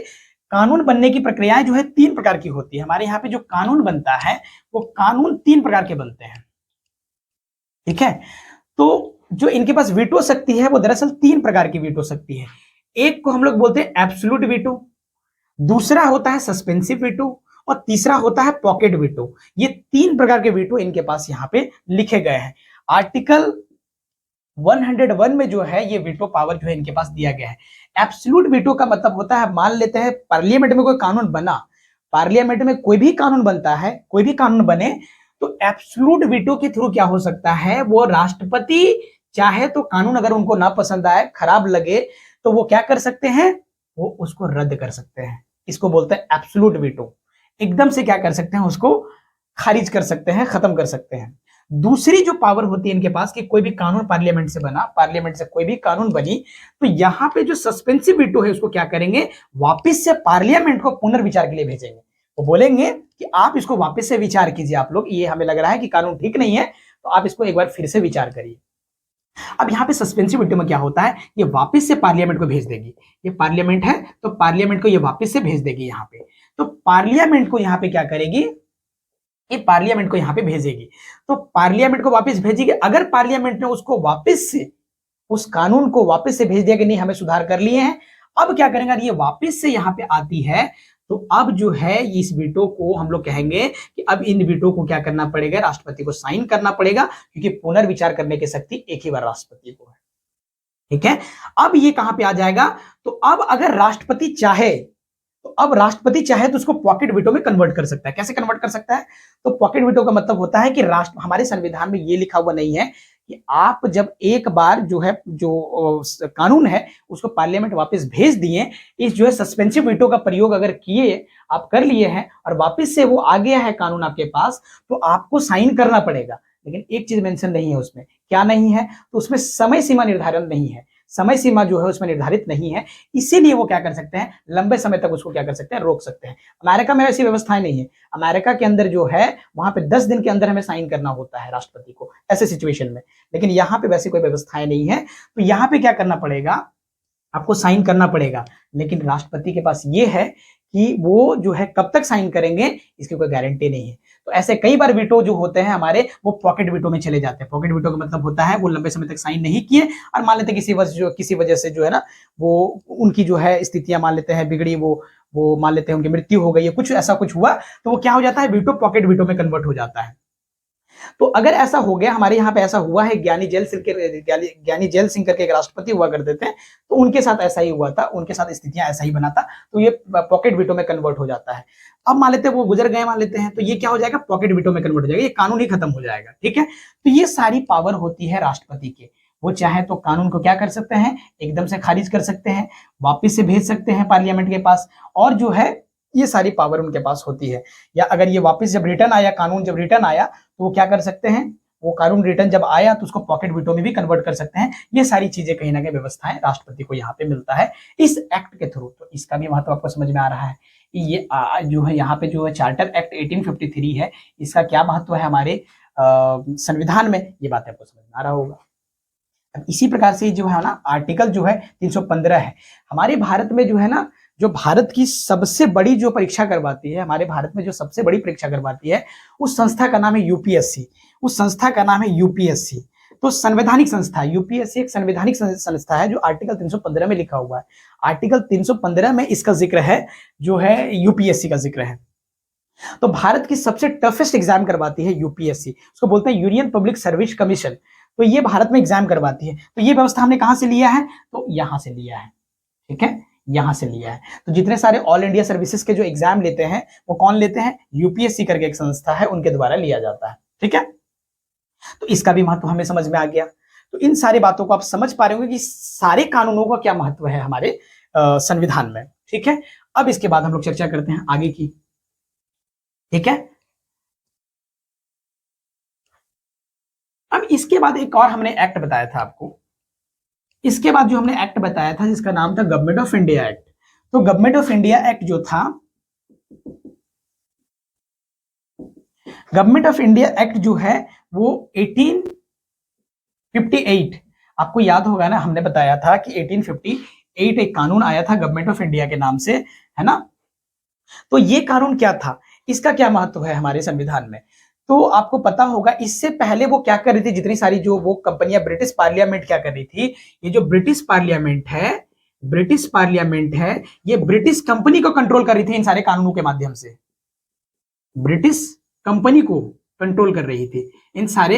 कानून बनने की प्रक्रियाएं जो है 3 प्रकार की होती है। हमारे यहाँ पे जो कानून बनता है वो कानून 3 प्रकार के बनते हैं। ठीक है, तो जो इनके पास वीटो शक्ति है वो दरअसल 3 प्रकार की वीटो शक्ति है। एक को हम लोग बोलते हैं एब्सोल्यूट वीटो, दूसरा होता है सस्पेंसिव वीटो, और तीसरा होता है पॉकेट वीटो। ये 3 प्रकार के वीटो इनके पास यहाँ पे लिखे गए हैं। आर्टिकल 101 में जो है ये वीटो पावर जो है इनके पास दिया गया है। एब्सोल्यूट वीटो का मतलब होता है, मान लेते हैं पार्लियामेंट में कोई कानून बना, पार्लियामेंट में कोई भी कानून बनता है, कोई भी कानून बने, तो एब्सोल्यूट वीटो के थ्रू क्या हो सकता है, वो राष्ट्रपति चाहे तो कानून अगर उनको ना पसंद आए, खराब लगे, तो वो क्या कर सकते हैं, वो उसको रद्द कर सकते हैं। इसको बोलते हैं एब्सोल्यूट वीटो। एकदम से क्या कर सकते हैं, उसको खारिज कर सकते हैं, खत्म कर सकते हैं। दूसरी जो पावर होती है इनके पास कि कोई भी कानून पार्लियामेंट से बना, पार्लियामेंट से कोई भी कानून बनी, तो यहां पे जो सस्पेंसिव वीटो है उसको क्या करेंगे, वापस से पार्लियामेंट को पुनर्विचार के लिए भेजेंगे। वो बोलेंगे कि आप इसको वापस से विचार कीजिए, आप लोग, ये हमें लग रहा है कि कानून ठीक नहीं है, तो आप इसको एक बार फिर से विचार करिए। अब यहाँ पे सस्पेंसिव वीटो में क्या होता है, ये वापस से पार्लियामेंट को भेज देगी। ये पार्लियामेंट है तो पार्लियामेंट को ये वापस से भेज देगी यहाँ पे। तो पार्लियामेंट को यहाँ पे क्या करेगी, ये पार्लियामेंट को यहां पे भेजेगी। तो पार्लियामेंट को वापस भेजेगी, अगर पार्लियामेंट ने उसको वापस से, उस कानून को वापस से भेज दिया कि नहीं हमें सुधार कर लिए हैं, अब क्या करेंगे, ये वापस से यहां पे आती है, तो अब जो है इस वीटो को हम लोग कहेंगे कि अब इन वीटो को क्या करना पड़ेगा, राष्ट्रपति को साइन करना पड़ेगा, क्योंकि पुनर्विचार करने की शक्ति एक ही बार राष्ट्रपति को है। ठीक है, अब ये कहां पे आ जाएगा, तो अब अगर राष्ट्रपति चाहे, तो अब राष्ट्रपति चाहे तो उसको पॉकेट वीटो में कन्वर्ट कर सकता है। कैसे कन्वर्ट कर सकता है, तो पॉकेट वीटो का मतलब होता है कि राष्ट्र, हमारे संविधान में ये लिखा हुआ नहीं है कि आप जब एक बार जो है जो कानून है उसको पार्लियामेंट वापस भेज दिए, इस जो है सस्पेंसिव वीटो का प्रयोग अगर किए, आप कर लिए हैं और वापस से वो आ गया है कानून आपके पास, तो आपको साइन करना पड़ेगा। लेकिन एक चीज मेंशन नहीं है उसमें, क्या नहीं है, तो उसमें समय सीमा निर्धारण नहीं है, समय सीमा जो है उसमें निर्धारित नहीं है, इसीलिए वो क्या कर सकते हैं, लंबे समय तक उसको क्या कर सकते हैं, रोक सकते हैं। अमेरिका में ऐसी व्यवस्थाएं नहीं है, अमेरिका के अंदर जो है वहां पे 10 दिन के अंदर हमें साइन करना होता है राष्ट्रपति को ऐसे सिचुएशन में, लेकिन यहाँ पे वैसी कोई व्यवस्थाएं नहीं है। तो यहाँ पे क्या करना पड़ेगा, आपको साइन करना पड़ेगा, लेकिन राष्ट्रपति के पास ये है कि वो जो है कब तक साइन करेंगे इसकी कोई गारंटी नहीं है। तो ऐसे कई बार वीटो जो होते हैं हमारे, वो पॉकेट वीटो में चले जाते हैं। पॉकेट वीटो का मतलब होता है वो लंबे समय तक साइन नहीं किए और मान लेते किसी वजह से जो है ना, वो उनकी जो है स्थितियां मान लेते हैं बिगड़ी, वो मान लेते हैं उनकी मृत्यु हो गई, कुछ ऐसा कुछ हुआ, तो वो क्या हो जाता है, वीटो पॉकेट वीटो में कन्वर्ट हो जाता है। तो अगर ऐसा हो गया, हमारे यहाँ पे ऐसा हुआ है, ज्ञानी जेल सिंह करके एक राष्ट्रपति हुआ करते थे, तो उनके साथ ऐसा ही हुआ था, उनके साथ स्थितियां ऐसा ही बना था, तो ये पॉकेट वीटो में कन्वर्ट हो जाता है। अब मान लेते हैं वो गुजर गए, मान लेते हैं, तो ये क्या हो जाएगा, पॉकेट वीटो में कन्वर्ट हो जाएगा, ये कानून ही खत्म हो जाएगा। ठीक है, तो ये सारी पावर होती है राष्ट्रपति के, वो चाहे तो कानून को क्या कर सकते हैं, एकदम से खारिज कर सकते हैं, वापिस से भेज सकते हैं पार्लियामेंट के पास, और जो है ये सारी पावर उनके पास होती है। या अगर ये वापस जब रिटर्न आया, कानून जब रिटर्न आया, तो वो क्या कर सकते हैं, वो कानून रिटर्न जब आया तो उसको पॉकेट वीटो में भी कन्वर्ट कर सकते हैं। ये सारी चीजें कहीं ना कहीं व्यवस्थाएं राष्ट्रपति को यहाँ पे मिलता है इस एक्ट के थ्रू। तो इसका भी महत्व आपको समझ में आ रहा है। ये जो है यहाँ पे जो है चार्टर एक्ट 1853 है, इसका क्या महत्व है हमारे संविधान में, ये बात आपको समझ में आ रहा होगा। अब इसी प्रकार से जो है ना आर्टिकल जो है 315 है, हमारे भारत में जो है ना, जो भारत की सबसे बड़ी जो परीक्षा करवाती है, हमारे भारत में जो सबसे बड़ी परीक्षा करवाती है, उस संस्था का नाम है यूपीएससी। उस संस्था का नाम है यूपीएससी। तो संवैधानिक संस्था, यूपीएससी एक संवैधानिक संस्था है जो आर्टिकल 315 में लिखा हुआ है। आर्टिकल 315 में इसका जिक्र है, जो है यूपीएससी का जिक्र है। तो भारत की सबसे टफेस्ट एग्जाम करवाती है यूपीएससी, उसको बोलते हैं यूनियन पब्लिक सर्विस कमीशन। तो ये भारत में एग्जाम करवाती है। तो ये व्यवस्था हमने कहां से लिया है, तो यहां से लिया है। ठीक है, यहां से लिया है। तो जितने सारे ऑल इंडिया सर्विसेज के जो एग्जाम लेते हैं वो कौन लेते हैं, यूपीएससी करके एक संस्था है, उनके द्वारा लिया जाता है। ठीक है, तो इसका भी महत्व हमें समझ में आ गया। तो इन सारी बातों को आप समझ पा रहे होंगे कि सारे कानूनों का क्या महत्व है हमारे संविधान में। ठीक है, अब इसके बाद हम लोग चर्चा करते हैं आगे की। ठीक है, अब इसके बाद एक और हमने एक्ट बताया था आपको। इसके बाद जो हमने एक्ट बताया था जिसका नाम था गवर्नमेंट ऑफ इंडिया एक्ट। तो गवर्नमेंट ऑफ इंडिया एक्ट जो था, गवर्नमेंट ऑफ इंडिया एक्ट जो है वो 1858, आपको याद होगा ना, हमने बताया था कि 1858 एक कानून आया था गवर्नमेंट ऑफ इंडिया के नाम से, है ना। तो ये कानून क्या था, इसका क्या महत्व है हमारे संविधान में, तो आपको पता होगा इससे पहले वो क्या कर रही थी, जितनी सारी जो वो कंपनियां, ब्रिटिश पार्लियामेंट क्या कर रही थी, ये जो ब्रिटिश पार्लियामेंट है, ये ब्रिटिश कंपनी को कंट्रोल कर रही थी इन सारे कानूनों के माध्यम से। ब्रिटिश कंपनी को कंट्रोल कर रही थी इन सारे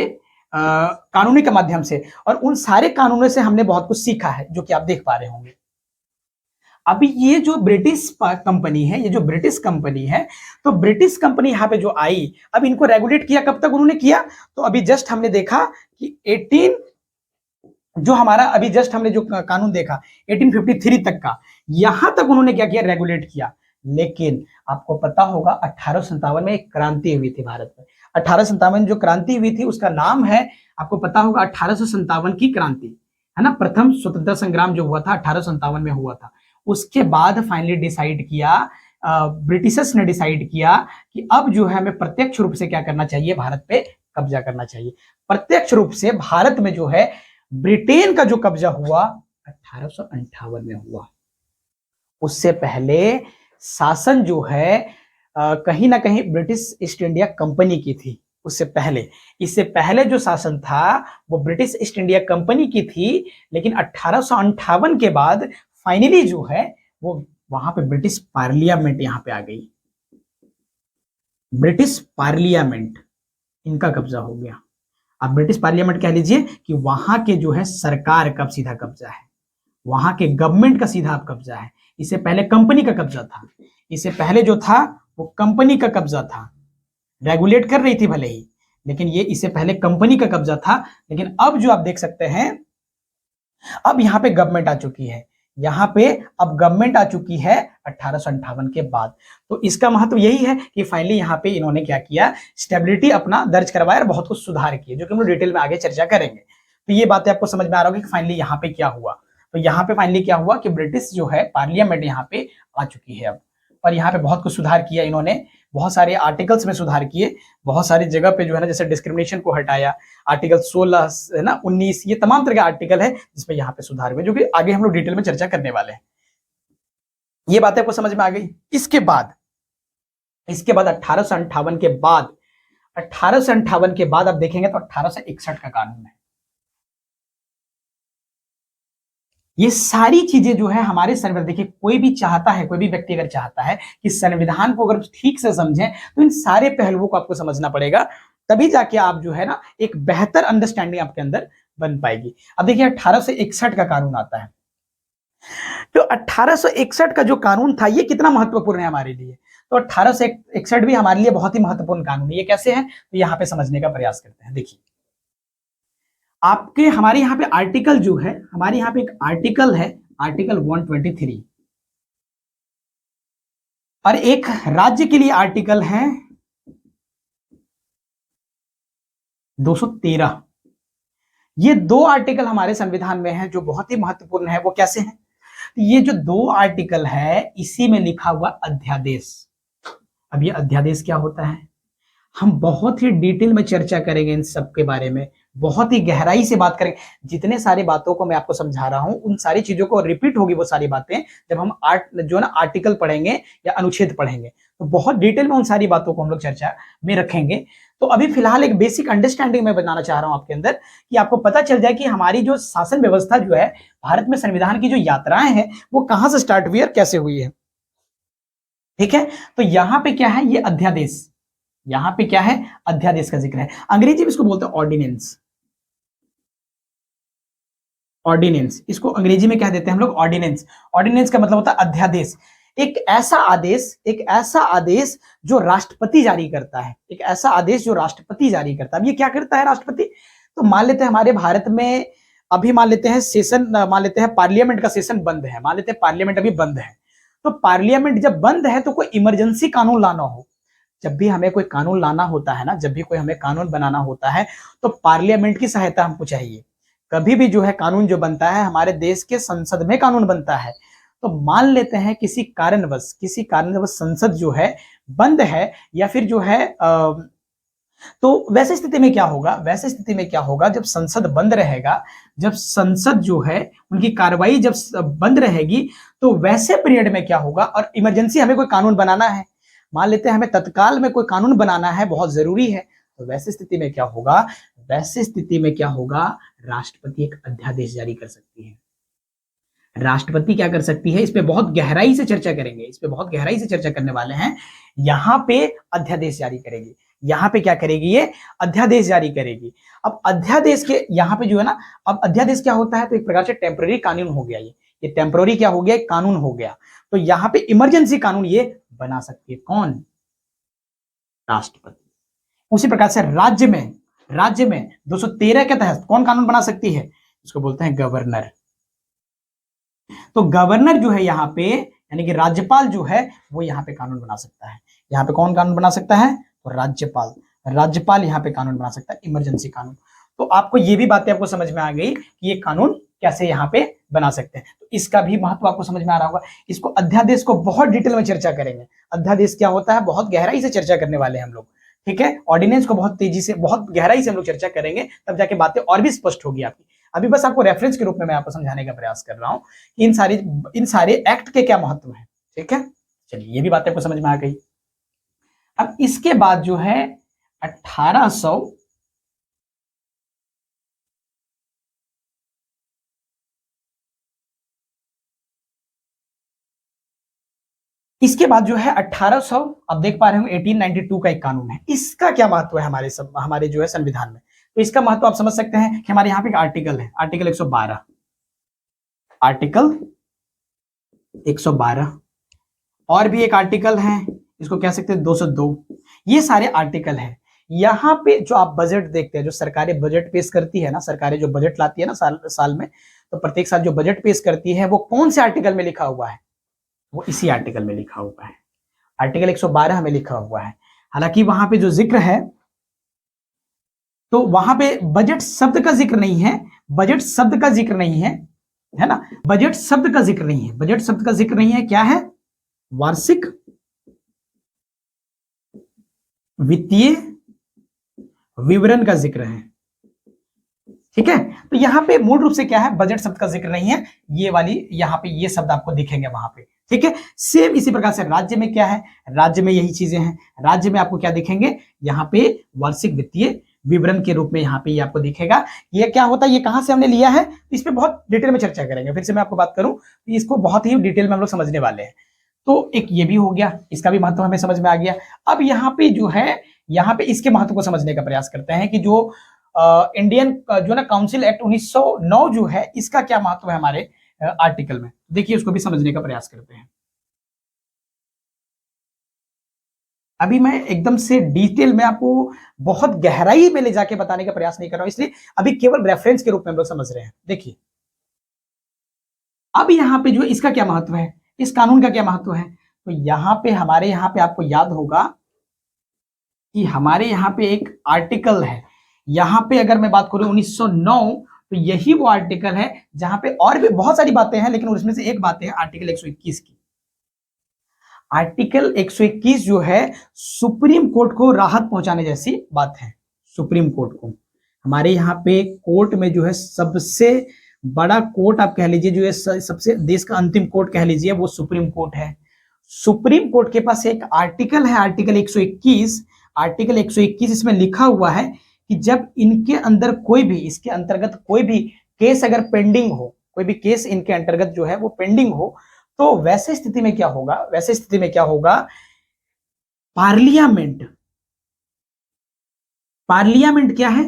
कानूनों के माध्यम से, और उन सारे कानूनों से हमने बहुत कुछ सीखा है, जो कि आप देख पा रहे होंगे। अभी ये जो ब्रिटिश कंपनी है, ये जो ब्रिटिश कंपनी है, तो ब्रिटिश कंपनी यहाँ पे जो आई, अब इनको रेगुलेट किया कब तक उन्होंने किया, तो अभी जस्ट हमने देखा कि 18 जो हमारा अभी जस्ट हमने जो कानून देखा 1853 तक का, यहां तक उन्होंने क्या किया, रेगुलेट किया। लेकिन आपको पता होगा 1857 में एक क्रांति हुई थी भारत में। 1857 जो क्रांति हुई थी उसका नाम है, आपको पता होगा 1857 की क्रांति, है ना। प्रथम स्वतंत्रता संग्राम जो हुआ था 1857 में हुआ था। उसके बाद फाइनली डिसाइड किया, ब्रिटिशर्स ने डिसाइड किया कि अब जो है हमें प्रत्यक्ष रूप से क्या करना चाहिए, भारत पे कब्जा करना चाहिए। प्रत्यक्ष रूप से भारत में जो है ब्रिटेन का जो कब्जा हुआ 1858 में हुआ। उससे पहले शासन जो है कहीं ना कहीं ब्रिटिश ईस्ट इंडिया कंपनी की थी। उससे पहले, इससे पहले जो शासन था वो ब्रिटिश ईस्ट इंडिया कंपनी की थी, लेकिन 1858 के बाद फाइनली जो है वो वहां पे ब्रिटिश पार्लियामेंट यहां पे आ गई। ब्रिटिश पार्लियामेंट इनका कब्जा हो गया। आप ब्रिटिश पार्लियामेंट कह लीजिए कि वहां के जो है सरकार का सीधा कब्जा है, वहां के गवर्नमेंट का सीधा कब्जा है। इससे पहले कंपनी का कब्जा था, इससे पहले जो था वो कंपनी का कब्जा था, रेगुलेट कर रही थी भले ही, लेकिन ये इससे पहले कंपनी का कब्जा था। लेकिन अब जो आप देख सकते हैं, अब यहां पे गवर्नमेंट आ चुकी है, यहां पे अब गवर्नमेंट आ चुकी है 1858 के बाद। तो इसका महत्व यही है कि फाइनली यहां पे इन्होंने क्या किया, स्टेबिलिटी अपना दर्ज करवाया और बहुत कुछ सुधार किए, जो कि हम लोग डिटेल में आगे चर्चा करेंगे। तो ये बातें आपको समझ में आ रहा होगी कि फाइनली यहाँ पे क्या हुआ। तो यहाँ पे फाइनली क्या हुआ कि ब्रिटिश जो है पार्लियामेंट यहाँ पे आ चुकी है अब, और यहाँ पे बहुत कुछ सुधार किया इन्होंने, बहुत सारे आर्टिकल्स में सुधार किए, बहुत सारी जगह पे जो है ना, जैसे डिस्क्रिमिनेशन को हटाया, आर्टिकल 16 है ना, 19, ये तमाम तरह के आर्टिकल है जिसमें यहाँ पे सुधार हुए, जो कि आगे हम लोग डिटेल में चर्चा करने वाले हैं। ये बातें आपको समझ में आ गई। इसके बाद 1858 के बाद, 1858 के बाद आप देखेंगे तो 1861 का कानून है। ये सारी चीजें जो है हमारे संविधान, देखिए कोई भी चाहता है, कोई भी व्यक्ति अगर चाहता है कि संविधान को अगर ठीक से समझें तो इन सारे पहलुओं को आपको समझना पड़ेगा, तभी जाके आप जो है ना एक बेहतर अंडरस्टैंडिंग आपके अंदर बन पाएगी। अब देखिए 1861 का कानून आता है। तो 1861 का जो कानून था ये कितना महत्वपूर्ण है हमारे लिए, तो 1861 भी हमारे लिए बहुत ही महत्वपूर्ण कानून है। ये कैसे है, तो यहाँ पे समझने का प्रयास करते हैं। देखिए आपके हमारे यहाँ पे आर्टिकल जो है, हमारे यहाँ पे एक आर्टिकल है, आर्टिकल 123, और एक राज्य के लिए आर्टिकल है 213। ये दो आर्टिकल हमारे संविधान में है जो बहुत ही महत्वपूर्ण है। वो कैसे हैं, तो ये जो दो आर्टिकल है इसी में लिखा हुआ अध्यादेश। अब ये अध्यादेश क्या होता है, हम बहुत ही डिटेल में चर्चा करेंगे इन सब के बारे में, बहुत ही गहराई से बात करेंगे। जितने सारी बातों को मैं आपको समझा रहा हूं उन सारी चीजों को रिपीट होगी वो सारी बातें जब हम जो ना आर्टिकल पढ़ेंगे या अनुच्छेद पढ़ेंगे, तो बहुत डिटेल में उन सारी बातों को हम लोग चर्चा में रखेंगे। तो अभी फिलहाल एक बेसिक अंडरस्टैंडिंग मैं बनाना चाह रहा हूं आपके अंदर, कि आपको पता चल जाए कि हमारी जो शासन व्यवस्था जो है, भारत में संविधान की जो यात्राएं हैं वो कहां से स्टार्ट हुई और कैसे हुई है। ठीक है, तो यहां पे क्या है, ये अध्यादेश, यहां पे क्या है, अध्यादेश का जिक्र है। अंग्रेजी में इसको बोलते हैं ऑर्डिनेंस। ऑर्डिनेंस, इसको अंग्रेजी में क्या देते हैं हम लोग, ऑर्डिनेंस। ऑर्डिनेंस का मतलब होता है अध्यादेश, एक ऐसा आदेश, एक ऐसा आदेश जो राष्ट्रपति जारी करता है, एक ऐसा आदेश जो राष्ट्रपति जारी करता है। अब ये क्या करता है राष्ट्रपति, तो मान लेते हैं हमारे भारत में अभी मान लेते हैं सेशन, मान लेते हैं पार्लियामेंट का सेशन बंद है, मान लेते हैं पार्लियामेंट अभी बंद है। तो पार्लियामेंट जब बंद है तो कोई इमरजेंसी कानून लाना हो, जब भी हमें कोई कानून लाना होता है ना, जब भी कोई हमें कानून बनाना होता है तो पार्लियामेंट की सहायता हमको चाहिए। कभी भी जो है कानून जो बनता है हमारे देश के संसद में कानून बनता है। तो मान लेते हैं किसी कारणवश संसद जो है बंद है, या फिर जो है तो वैसे स्थिति में क्या होगा, वैसे स्थिति में क्या होगा, जब संसद बंद रहेगा, जब संसद जो है उनकी कार्रवाई जब बंद रहेगी, तो वैसे पीरियड में क्या होगा, और इमरजेंसी हमें कोई कानून बनाना है, मान लेते हैं हमें तत्काल में कोई कानून बनाना है, बहुत जरूरी है, तो वैसे स्थिति में क्या होगा, वैसे स्थिति में क्या होगा, राष्ट्रपति एक अध्यादेश जारी कर सकती है। राष्ट्रपति क्या कर सकती है, इस पे बहुत गहराई से चर्चा करेंगे, इस पे बहुत गहराई से चर्चा करने वाले हैं। यहां पे अध्यादेश जारी करेगी, यहां पे क्या करेगी, ये अध्यादेश जारी करेगी। अब अध्यादेश के यहां पे जो है ना, अब अध्यादेश क्या होता है, तो एक प्रकार से टेम्पररी कानून हो गया, ये टेम्पररी क्या हो गया, एक कानून हो गया। तो यहां पे इमरजेंसी कानून ये बना सकती है, कौन, राष्ट्रपति। उसी प्रकार से राज्य में 213 के तहत कौन कानून बना सकती है, इसको बोलते हैं गवर्नर। तो गवर्नर जो है यहाँ पे, यानी कि राज्यपाल जो है वो यहाँ पे कानून बना सकता है। यहाँ पे कौन कानून बना सकता है, तो राज्यपाल यहाँ पे कानून बना सकता है, इमरजेंसी कानून। तो आपको ये भी बातें आपको समझ में आ गई कि ये कानून कैसे यहाँ पे बना सकते हैं। तो इसका भी महत्व आपको समझ में आ रहा होगा। इसको अध्यादेश को बहुत डिटेल में चर्चा करेंगे, अध्यादेश क्या होता है बहुत गहराई से चर्चा करने वाले हैं हम लोग। ठीक है, ऑर्डिनेंस को बहुत तेजी से बहुत गहराई से हम लोग चर्चा करेंगे, तब जाके बातें और भी स्पष्ट होगी आपकी। अभी बस आपको रेफरेंस के रूप में मैं आपको समझाने का प्रयास कर रहा हूं कि इन सारे एक्ट के क्या महत्व है। ठीक है, चलिए ये भी बातें आपको समझ में आ गई। अब इसके बाद जो है 1800 इसके बाद जो है 1800 आप देख पा रहे हो 1892 का एक कानून है। इसका क्या महत्व है हमारे जो है संविधान में? तो इसका महत्व आप समझ सकते हैं कि हमारे यहाँ पे एक आर्टिकल है, आर्टिकल 112, आर्टिकल 112, और भी एक आर्टिकल है, इसको कह सकते हैं 202। ये सारे आर्टिकल है। यहाँ पे जो आप बजट देखते हैं, जो सरकारें बजट पेश करती है ना, सरकारें जो बजट लाती है ना साल में, तो प्रत्येक साल जो बजट पेश करती है वो कौन से आर्टिकल में लिखा हुआ है? वो इसी आर्टिकल में लिखा हुआ है, आर्टिकल 112 में लिखा हुआ है। हालांकि वहां पे जो जिक्र है, तो वहां पे बजट शब्द का जिक्र नहीं है, बजट शब्द का जिक्र नहीं है ना, बजट शब्द का जिक्र नहीं है, बजट शब्द का जिक्र नहीं है। क्या है? वार्षिक वित्तीय विवरण का जिक्र है। ठीक है, तो यहां पे मूल रूप से क्या है? बजट शब्द का जिक्र नहीं है। ये वाली यहां पे ये शब्द आपको दिखेंगे वहां पे। ठीक है, सेम इसी प्रकार से राज्य में क्या है? राज्य में यही चीजें हैं। राज्य में आपको क्या दिखेंगे? यहाँ पे वार्षिक वित्तीय विवरण के रूप में यहाँ पे ये आपको दिखेगा। ये क्या होता है? ये कहां से हमने लिया है? इस पे बहुत डिटेल में चर्चा करेंगे। फिर से मैं आपको बात करूं तो इसको बहुत ही डिटेल में हम लोग समझने वाले हैं। तो एक ये भी हो गया, इसका भी महत्व हमें समझ में आ गया। अब यहाँ पे जो है, यहाँ पे इसके महत्व को समझने का प्रयास करते हैं कि जो इंडियन जो ना काउंसिल एक्ट 1909 जो है, इसका क्या महत्व है हमारे आर्टिकल में। देखिए, उसको भी समझने का प्रयास करते हैं। अभी मैं एकदम से डिटेल में आपको बहुत गहराई में ले जाके बताने का प्रयास नहीं कर रहा हूं, इसलिए अभी केवल रेफरेंस के रूप में हम लोग समझ रहे हैं। देखिए, अब यहां पे जो इसका क्या महत्व है, इस कानून का क्या महत्व है, तो यहां पे हमारे यहां पे आपको याद होगा कि हमारे यहाँ पे एक आर्टिकल है। यहाँ पे अगर मैं बात करूं 1909, तो यही वो आर्टिकल है जहां पे और भी बहुत सारी बातें हैं, लेकिन उसमें से एक बात है आर्टिकल 121 की। आर्टिकल 121 जो है, सुप्रीम कोर्ट को राहत पहुंचाने जैसी बात है। सुप्रीम कोर्ट को, हमारे यहाँ पे कोर्ट में जो है सबसे बड़ा कोर्ट आप कह लीजिए, जो है सबसे देश का अंतिम कोर्ट कह लीजिए, वो सुप्रीम कोर्ट है। सुप्रीम कोर्ट के पास एक आर्टिकल है, आर्टिकल 121। आर्टिकल 121 इसमें लिखा हुआ है कि जब इनके अंदर कोई भी, इसके अंतर्गत कोई भी केस अगर पेंडिंग हो, कोई भी केस इनके अंतर्गत जो है वो पेंडिंग हो, तो वैसे स्थिति में क्या होगा? वैसे स्थिति में क्या होगा? पार्लियामेंट, पार्लियामेंट क्या है?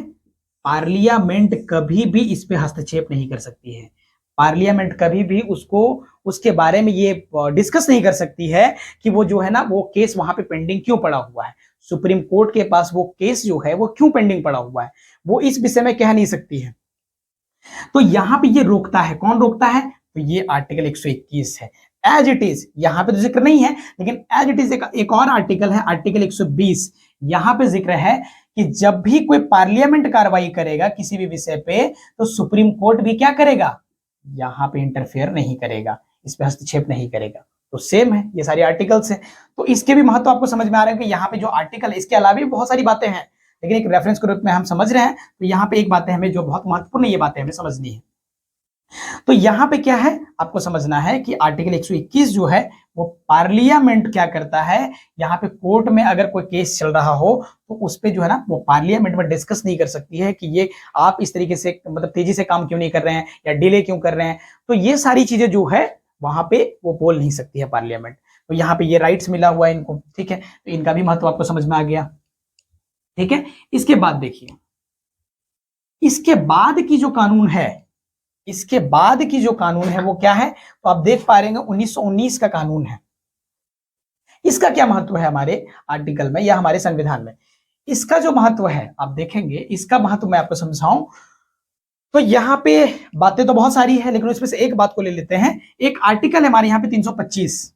पार्लियामेंट कभी भी इस पे हस्तक्षेप नहीं कर सकती है। पार्लियामेंट कभी भी उसको, उसके बारे में ये डिस्कस नहीं कर सकती है कि वो जो है ना, वो केस वहां पे पेंडिंग क्यों पड़ा हुआ है। सुप्रीम कोर्ट के पास वो केस जो है वो क्यों पेंडिंग पड़ा हुआ है, वो इस विषय में कह नहीं सकती है। तो यहां पे ये रोकता है। कौन रोकता है? तो ये आर्टिकल 121 है। एज इट इज, यहां पे तो जिक्र नहीं है, लेकिन एज इट इज एक और आर्टिकल है, आर्टिकल 120। यहां पे जिक्र है कि जब भी कोई पार्लियामेंट कार्रवाई करेगा किसी भी विषय पे, तो सुप्रीम कोर्ट भी क्या करेगा? यहां पे इंटरफेयर नहीं करेगा, इस पे हस्तक्षेप नहीं करेगा। तो सेम है, ये सारी आर्टिकल्स है। तो इसके भी महत्व आपको समझ में आ रहा है कि यहाँ पे जो आर्टिकल है, इसके अलावा भी बहुत सारी बातें हैं, लेकिन एक रेफरेंस के रूप में हम समझ रहे हैं। तो यहाँ पे एक बात है हमें जो बहुत महत्वपूर्ण, ये बातें हमें समझनी है। तो यहां पे क्या है आपको समझना है कि आर्टिकल 121 जो है, वो पार्लियामेंट क्या करता है, यहां पे कोर्ट में अगर कोई केस चल रहा हो, तो उस पे जो है ना, वो पार्लियामेंट में डिस्कस नहीं कर सकती है कि ये आप इस तरीके से, मतलब तेजी से काम क्यों नहीं कर रहे हैं या डिले क्यों कर रहे हैं। तो ये सारी चीजें जो है वहां पे वो बोल नहीं सकती है पार्लियामेंट। तो यहाँ पे ये राइट्स मिला हुआ है इनको। ठीक है, तो इनका भी महत्व आपको समझ में आ गया। ठीक है, इसके बाद देखिए, इसके बाद की जो कानून है, इसके बाद की जो कानून है वो क्या है? तो आप देख पा रहे हैं 1919 का कानून है। इसका क्या महत्व है हमारे आर्टिकल में या हमारे संविधान में? इसका जो महत्व है आप देखेंगे, इसका महत्व मैं आपको समझाऊं तो यहां पे बातें तो बहुत सारी है, लेकिन उसमें से एक बात को ले लेते हैं। एक आर्टिकल है हमारे यहाँ पे 325,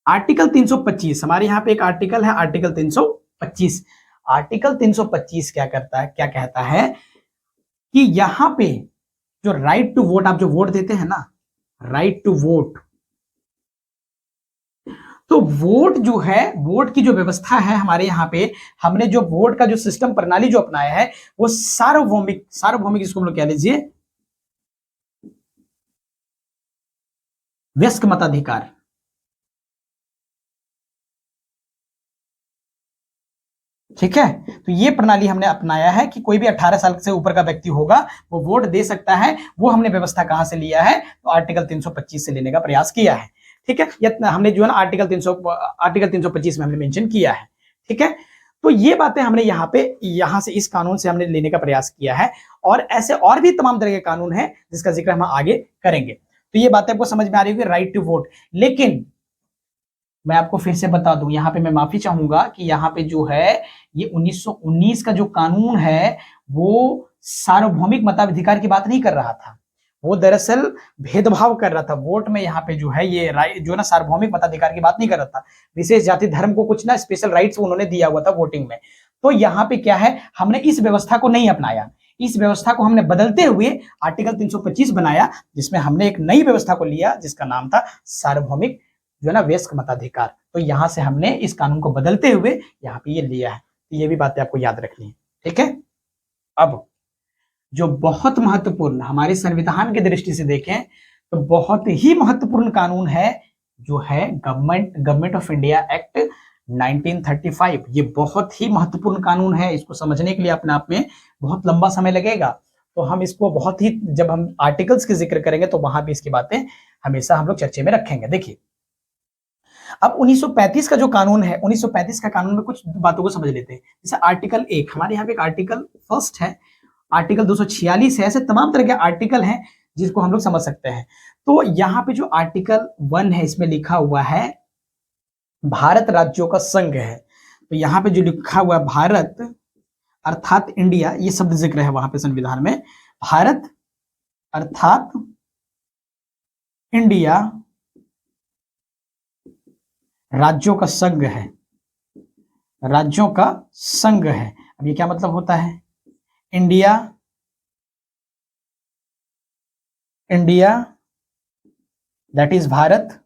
आर्टिकल 325 हमारे यहाँ पे एक आर्टिकल है, आर्टिकल 325। आर्टिकल 325 क्या करता है, क्या कहता है कि यहां पे जो राइट टू वोट, आप जो वोट देते हैं ना, राइट टू वोट, तो वोट जो है, वोट की जो व्यवस्था है हमारे यहाँ पे, हमने जो वोट का जो सिस्टम प्रणाली जो अपनाया है, वो सार्वभौमिक, सार्वभौमिक इसको हम लोग कह लीजिए वयस्क मताधिकार, ठीक है, तो ये प्रणाली हमने अपनाया है कि कोई भी 18 साल से ऊपर का व्यक्ति होगा वो वोट दे सकता है। वो हमने व्यवस्था कहां से लिया है, तो आर्टिकल 325 से लेने का प्रयास किया है। ठीक है, ये हमने जो है ना आर्टिकल 325 में हमने मेंशन किया है। ठीक है, तो ये बातें हमने यहाँ से इस कानून से हमने लेने का प्रयास किया है, और ऐसे और भी तमाम तरह के कानून है जिसका जिक्र हम आगे करेंगे। तो ये बातें आपको समझ में आ रही होगी, राइट टू वोट। लेकिन मैं आपको फिर से बता दूं, यहाँ पे मैं माफी चाहूंगा कि यहाँ पे जो है ये 1919 का जो कानून है वो सार्वभौमिक मताधिकार की बात नहीं कर रहा था। वो दरअसल भेदभाव कर रहा था वोट में। यहाँ पे जो है ये राइट जो है ना सार्वभौमिक मताधिकार की बात नहीं कर रहा था। विशेष जाति धर्म को कुछ ना स्पेशल राइट्स उन्होंने दिया हुआ था वोटिंग में। तो यहाँ पे क्या है, हमने इस व्यवस्था को नहीं अपनाया। इस व्यवस्था को हमने बदलते हुए आर्टिकल 325 बनाया, जिसमें हमने एक नई व्यवस्था को लिया जिसका नाम था सार्वभौमिक जो है ना वयस्क मताधिकार। तो यहां से हमने इस कानून को बदलते हुए यहाँ पे ये लिया है। तो ये भी बातें आपको याद रखनी है। ठीक है, अब जो बहुत महत्वपूर्ण हमारे संविधान की दृष्टि से देखें तो बहुत ही महत्वपूर्ण कानून है जो है गवर्नमेंट ऑफ इंडिया एक्ट 1935। ये बहुत ही महत्वपूर्ण कानून है। इसको समझने के लिए अपने आप में बहुत लंबा समय लगेगा। तो हम इसको बहुत ही, जब हम आर्टिकल्स की जिक्र करेंगे तो वहां भी इसकी बातें हमेशा हम लोग चर्चे में रखेंगे। देखिए, अब 1935 का जो कानून है, 1935 का कानून में कुछ बातों को समझ लेते हैं। जैसे आर्टिकल 1, हमारे यहाँ पे एक आर्टिकल फर्स्ट है, आर्टिकल 246 है, ऐसे तमाम तरह के आर्टिकल हैं जिसको हम लोग समझ सकते हैं। तो यहाँ पे जो आर्टिकल 1 है इसमें लिखा हुआ है भारत राज्यों का संघ है। तो यहाँ पे जो लिखा हुआ है भारत अर्थात इंडिया, ये शब्द जिक्र है वहां पे संविधान में, भारत अर्थात इंडिया राज्यों का संघ है, राज्यों का संघ है। अब ये क्या मतलब होता है, India that is Bharat,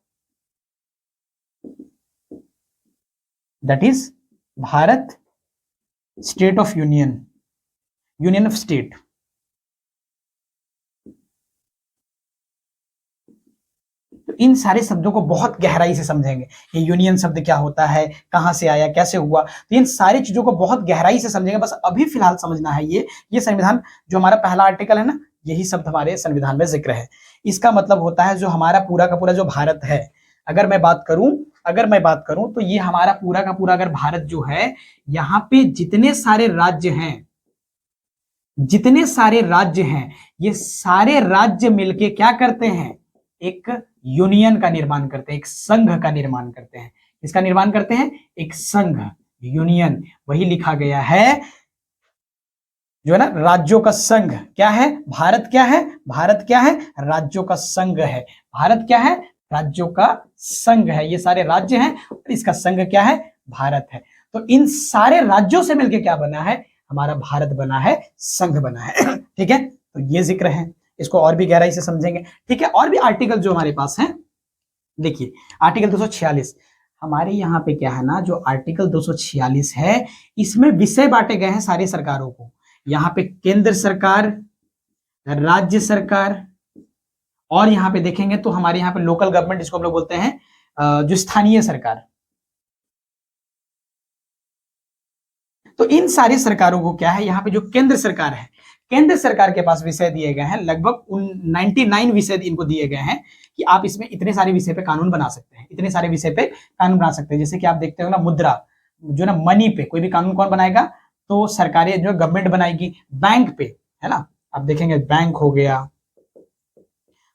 that is Bharat state of union of state. तो इन सारे शब्दों को बहुत गहराई से समझेंगे। ये यूनियन शब्द क्या होता है, कहां से आया, कैसे हुआ, तो इन सारी चीजों को बहुत गहराई से समझेंगे। बस अभी फिलहाल समझना है ये संविधान जो हमारा पहला आर्टिकल है ना, यही शब्द हमारे संविधान में जिक्र है। इसका मतलब होता है जो हमारा पूरा का पूरा जो भारत है, अगर मैं बात करूं तो ये हमारा पूरा का पूरा अगर भारत जो है, यहाँ पे जितने सारे राज्य हैं, ये सारे राज्य मिलके क्या करते हैं, एक यूनियन का निर्माण करते हैं, एक संघ का निर्माण करते हैं। इसका निर्माण करते हैं, एक संघ, यूनियन। वही लिखा गया है जो है ना राज्यों का संघ। क्या है भारत, क्या है भारत, क्या है राज्यों का संघ है। भारत क्या है, राज्यों का संघ है। ये सारे राज्य हैं और इसका संघ क्या है, भारत है। तो इन सारे राज्यों से मिलकर क्या बना है, हमारा भारत बना है, संघ बना है। ठीक है, तो ये जिक्र है, इसको और भी गहराई से समझेंगे। ठीक है, और भी आर्टिकल जो हमारे पास है, देखिए आर्टिकल 246 हमारे यहाँ पे क्या है ना, जो आर्टिकल 246 है इसमें विषय बांटे गए हैं सारी सरकारों को। यहाँ पे केंद्र सरकार, राज्य सरकार, और यहाँ पे देखेंगे तो हमारे यहाँ पे लोकल गवर्नमेंट, जिसको हम लोग बोलते हैं जो स्थानीय सरकार। तो इन सारी सरकारों को क्या है, यहाँ पे जो केंद्र सरकार है, केंद्र सरकार के पास विषय दिए गए हैं, लगभग 99 विषय इनको दिए गए हैं कि आप इसमें इतने सारे विषय पे कानून बना सकते हैं, इतने सारे विषय पे कानून बना सकते हैं। जैसे कि आप देखते हो ना, मुद्रा जो ना मनी पे कोई भी कानून कौन बनाएगा, तो सरकारें जो गवर्नमेंट बनाएगी। बैंक पे है ना, आप देखेंगे बैंक हो गया,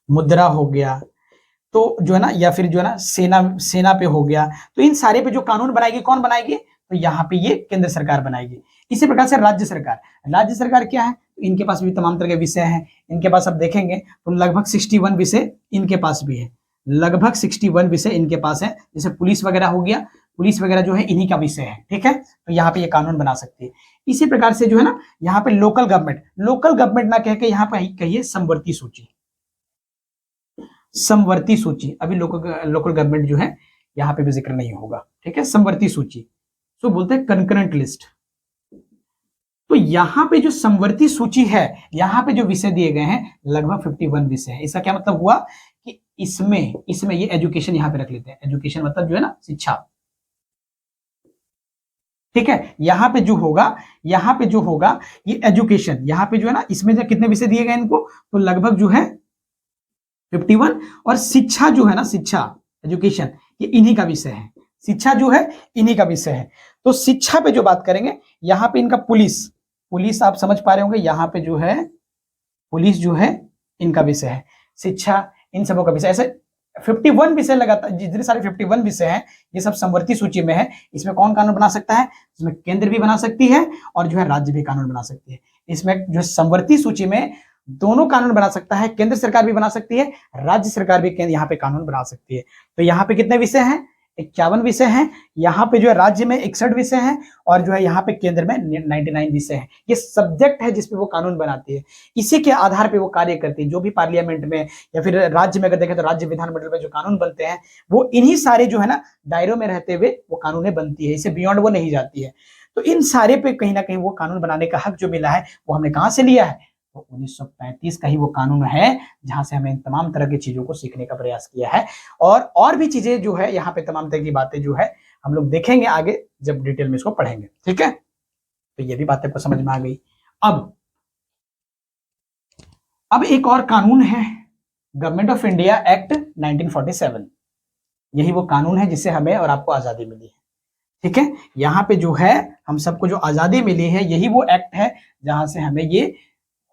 मुद्रा हो गया, तो जो है ना, या फिर जो है ना सेना पे हो गया। तो इन सारे पे जो कानून बनाएगी कौन बनाएगी, तो यहाँ पे ये केंद्र सरकार बनाएगी। इसी प्रकार से राज्य सरकार क्या है, तो इनके पास भी तमाम तरह के विषय हैं। इनके पास अब देखेंगे तो लगभग 61 विषय इनके पास भी है, लगभग 61 विषय इनके पास है। जैसे पुलिस वगैरह हो गया, पुलिस वगैरह जो है इन्हीं का विषय है। ठीक है, तो यहाँ पे ये कानून बना सकती है। इसी प्रकार से जो है ना, यहाँ पे लोकल गवर्नमेंट ना कह के यहाँ पे कहिए समवर्ती सूची। अभी लोकल गवर्नमेंट जो है यहाँ पे भी जिक्र नहीं होगा। ठीक है, समवर्ती सूची, तो बोलते हैं कंकरेंट लिस्ट। तो यहाँ पे जो समवर्ती सूची है, यहाँ पे जो विषय दिए गए हैं लगभग 51 विषय है। इसका क्या मतलब हुआ कि इसमें ये एजुकेशन यहाँ पे रख लेते हैं। एजुकेशन मतलब जो है ना शिक्षा, ठीक है। यहाँ पे जो होगा ये एजुकेशन, यहाँ पे जो है ना, इसमें जो कितने विषय दिए गए इनको, तो लगभग जो है 51। और शिक्षा जो है ना, शिक्षा एजुकेशन, ये इन्हीं का विषय है, शिक्षा जो है इन्हीं का विषय है। तो शिक्षा पे जो बात करेंगे, यहाँ पे इनका पुलिस, पुलिस आप समझ पा रहे होंगे, यहाँ पे जो है पुलिस जो है इनका विषय है, शिक्षा इन सबों का विषय। ऐसे 51 विषय लगातार, जितने सारे 51 विषय हैं ये सब समवर्ती सूची में है। इसमें कौन कानून बना सकता है, इसमें केंद्र भी बना सकती है और जो है राज्य भी कानून बना सकती है। इसमें जो समवर्ती सूची में दोनों कानून बना सकता है, केंद्र सरकार भी बना सकती है, राज्य सरकार भी यहाँ पे कानून बना सकती है। तो यहाँ पे कितने विषय हैं, 51 विषय हैं। यहाँ पे जो है राज्य में 61 विषय हैं और जो है यहाँ पे केंद्र में 99 विषय हैं। ये सब्जेक्ट है जिसपे वो कानून बनाती है, इसी के आधार पे वो कार्य करती है। जो भी पार्लियामेंट में या फिर राज्य में अगर देखें तो राज्य विधानमंडल में जो कानून बनते हैं वो इन्हीं सारे जो है ना दायरों में रहते हुए वो कानूनें बनती है, इससे बियॉन्ड वो नहीं जाती है। तो इन सारे पे कहीं ना कहीं वो कानून बनाने का हक जो मिला है वो हमने कहां से लिया है, तो 1935 का ही वो कानून है जहां से हमें तमाम तरह की चीजों को सीखने का प्रयास किया है। और भी चीजें जो है यहाँ पे तमाम तरह की बातें जो है हम लोग देखेंगे आगे जब डिटेल में इसको पढ़ेंगे, ठीक है। तो ये भी बातें आपको समझ में आ गई। अब एक और कानून है, गवर्नमेंट ऑफ इंडिया एक्ट 1947। यही वो कानून है जिससे हमें और आपको आजादी मिली है, ठीक है। यहाँ पे जो है हम सबको जो आजादी मिली है यही वो एक्ट है जहां से हमें ये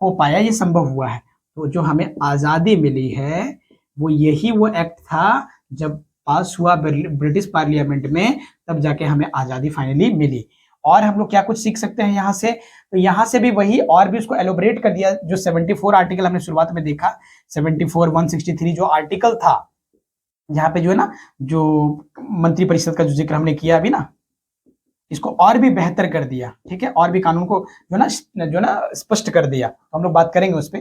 हो पाया, ये संभव हुआ है। तो जो हमें आजादी मिली है वो यही वो एक्ट था जब पास हुआ ब्रिटिश पार्लियामेंट में, तब जाके हमें आजादी फाइनली मिली। और हम लोग क्या कुछ सीख सकते हैं यहाँ से, तो यहाँ से भी वही और भी उसको एलोबरेट कर दिया। जो 74 आर्टिकल हमने शुरुआत में देखा, 74 163 जो आर्टिकल था, जहाँ पे जो है ना जो मंत्रिपरिषद का जो जिक्र हमने किया अभी ना, इसको और भी बेहतर कर दिया, ठीक है। और भी कानून को जो ना स्पष्ट कर दिया, तो हम लोग बात करेंगे उस पर,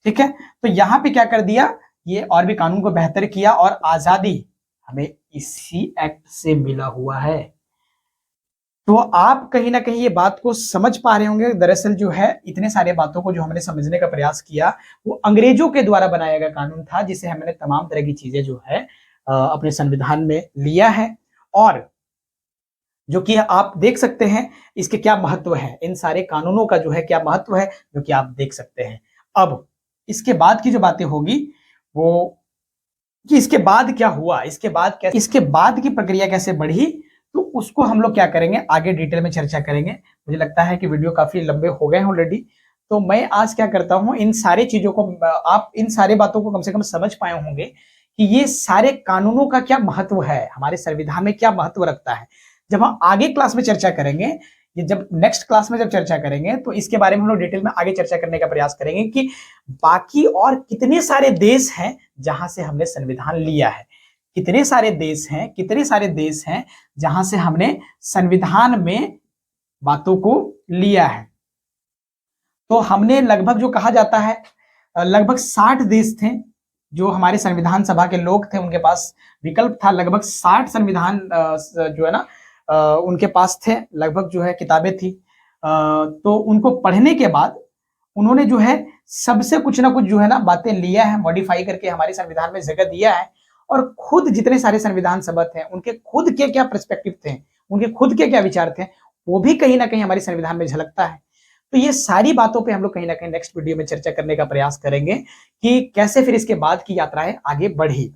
ठीक है। तो यहाँ पे क्या कर दिया, ये और भी कानून को बेहतर किया और आजादी हमें इसी एक्ट से मिला हुआ है। तो आप कहीं ना कहीं ये बात को समझ पा रहे होंगे, दरअसल जो है इतने सारे बातों को जो हमने समझने का प्रयास किया वो अंग्रेजों के द्वारा बनाया गया कानून था, जिसे हमने तमाम तरह की चीजें जो है अपने संविधान में लिया है। और जो कि आप देख सकते हैं इसके क्या महत्व है, इन सारे कानूनों का जो है क्या महत्व है, जो कि आप देख सकते हैं। अब इसके बाद की जो बातें होगी वो कि इसके बाद क्या हुआ, इसके बाद की प्रक्रिया कैसे बढ़ी, तो उसको हम लोग क्या करेंगे आगे डिटेल में चर्चा करेंगे। मुझे लगता है कि वीडियो काफी लंबे हो गए हैं ऑलरेडी, तो मैं आज क्या करता हूं, इन सारी चीजों को आप इन सारे बातों को कम से कम समझ पाए होंगे कि ये सारे कानूनों का क्या महत्व है, हमारे संविधान में क्या महत्व रखता है। जब हम आगे क्लास में चर्चा करेंगे, ये जब नेक्स्ट क्लास में जब चर्चा करेंगे तो इसके बारे में हम लोग डिटेल में आगे चर्चा करने का प्रयास करेंगे कि बाकी और कितने सारे देश हैं जहां से हमने संविधान लिया है, कितने सारे देश हैं जहां से हमने संविधान में बातों को लिया है। तो हमने लगभग जो कहा जाता है लगभग 60 देश थे जो हमारे संविधान सभा के लोग थे, उनके पास विकल्प था। लगभग 60 संविधान जो है ना उनके पास थे, लगभग जो है किताबें थी। तो उनको पढ़ने के बाद उन्होंने जो है सबसे कुछ ना कुछ जो है ना बातें लिया है, मॉडिफाई करके हमारे संविधान में जगह दिया है। और खुद जितने सारे संविधान सभा थे उनके खुद के क्या पर्सपेक्टिव थे, उनके खुद के क्या विचार थे, वो भी कहीं ना कहीं हमारे संविधान में झलकता है। तो ये सारी बातों पे हम लोग कहीं ना कहीं नेक्स्ट वीडियो में चर्चा करने का प्रयास करेंगे कि कैसे फिर इसके बाद की यात्राएं आगे बढ़ी।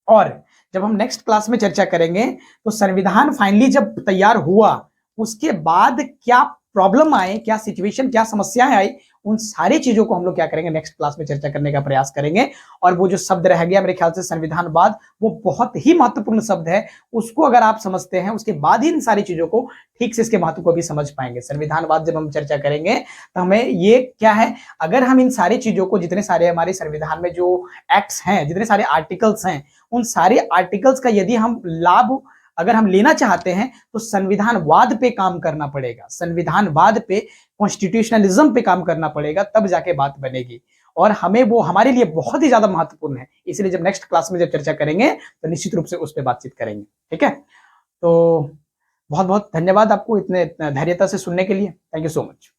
और जब हम नेक्स्ट क्लास में चर्चा करेंगे तो संविधान फाइनली जब तैयार हुआ उसके बाद क्या प्रॉब्लम आए, क्या सिचुएशन, क्या समस्याएं आई, उन सारी चीजों को हम लोग क्या करेंगे नेक्स्ट क्लास में चर्चा करने का प्रयास करेंगे। और वो जो शब्द रह गया मेरे ख्याल से संविधानवाद, वो बहुत ही महत्वपूर्ण शब्द है। उसको अगर आप समझते हैं उसके बाद ही इन सारी चीजों को ठीक से इसके महत्व को भी समझ पाएंगे। संविधानवाद जब हम चर्चा करेंगे तो हमें ये क्या है, अगर हम इन सारी चीजों को, जितने सारे हमारे संविधान में जो एक्ट्स हैं, जितने सारे आर्टिकल्स हैं, उन सारे आर्टिकल्स का यदि हम लाभ अगर हम लेना चाहते हैं तो संविधानवाद पे काम करना पड़ेगा, संविधानवाद पे, कॉन्स्टिट्यूशनलिज्म पे काम करना पड़ेगा, तब जाके बात बनेगी। और हमें वो हमारे लिए बहुत ही ज्यादा महत्वपूर्ण है, इसलिए जब नेक्स्ट क्लास में जब चर्चा करेंगे तो निश्चित रूप से उस पर बातचीत करेंगे, ठीक है। तो बहुत बहुत धन्यवाद आपको इतने धैर्यता से सुनने के लिए। Thank you so much.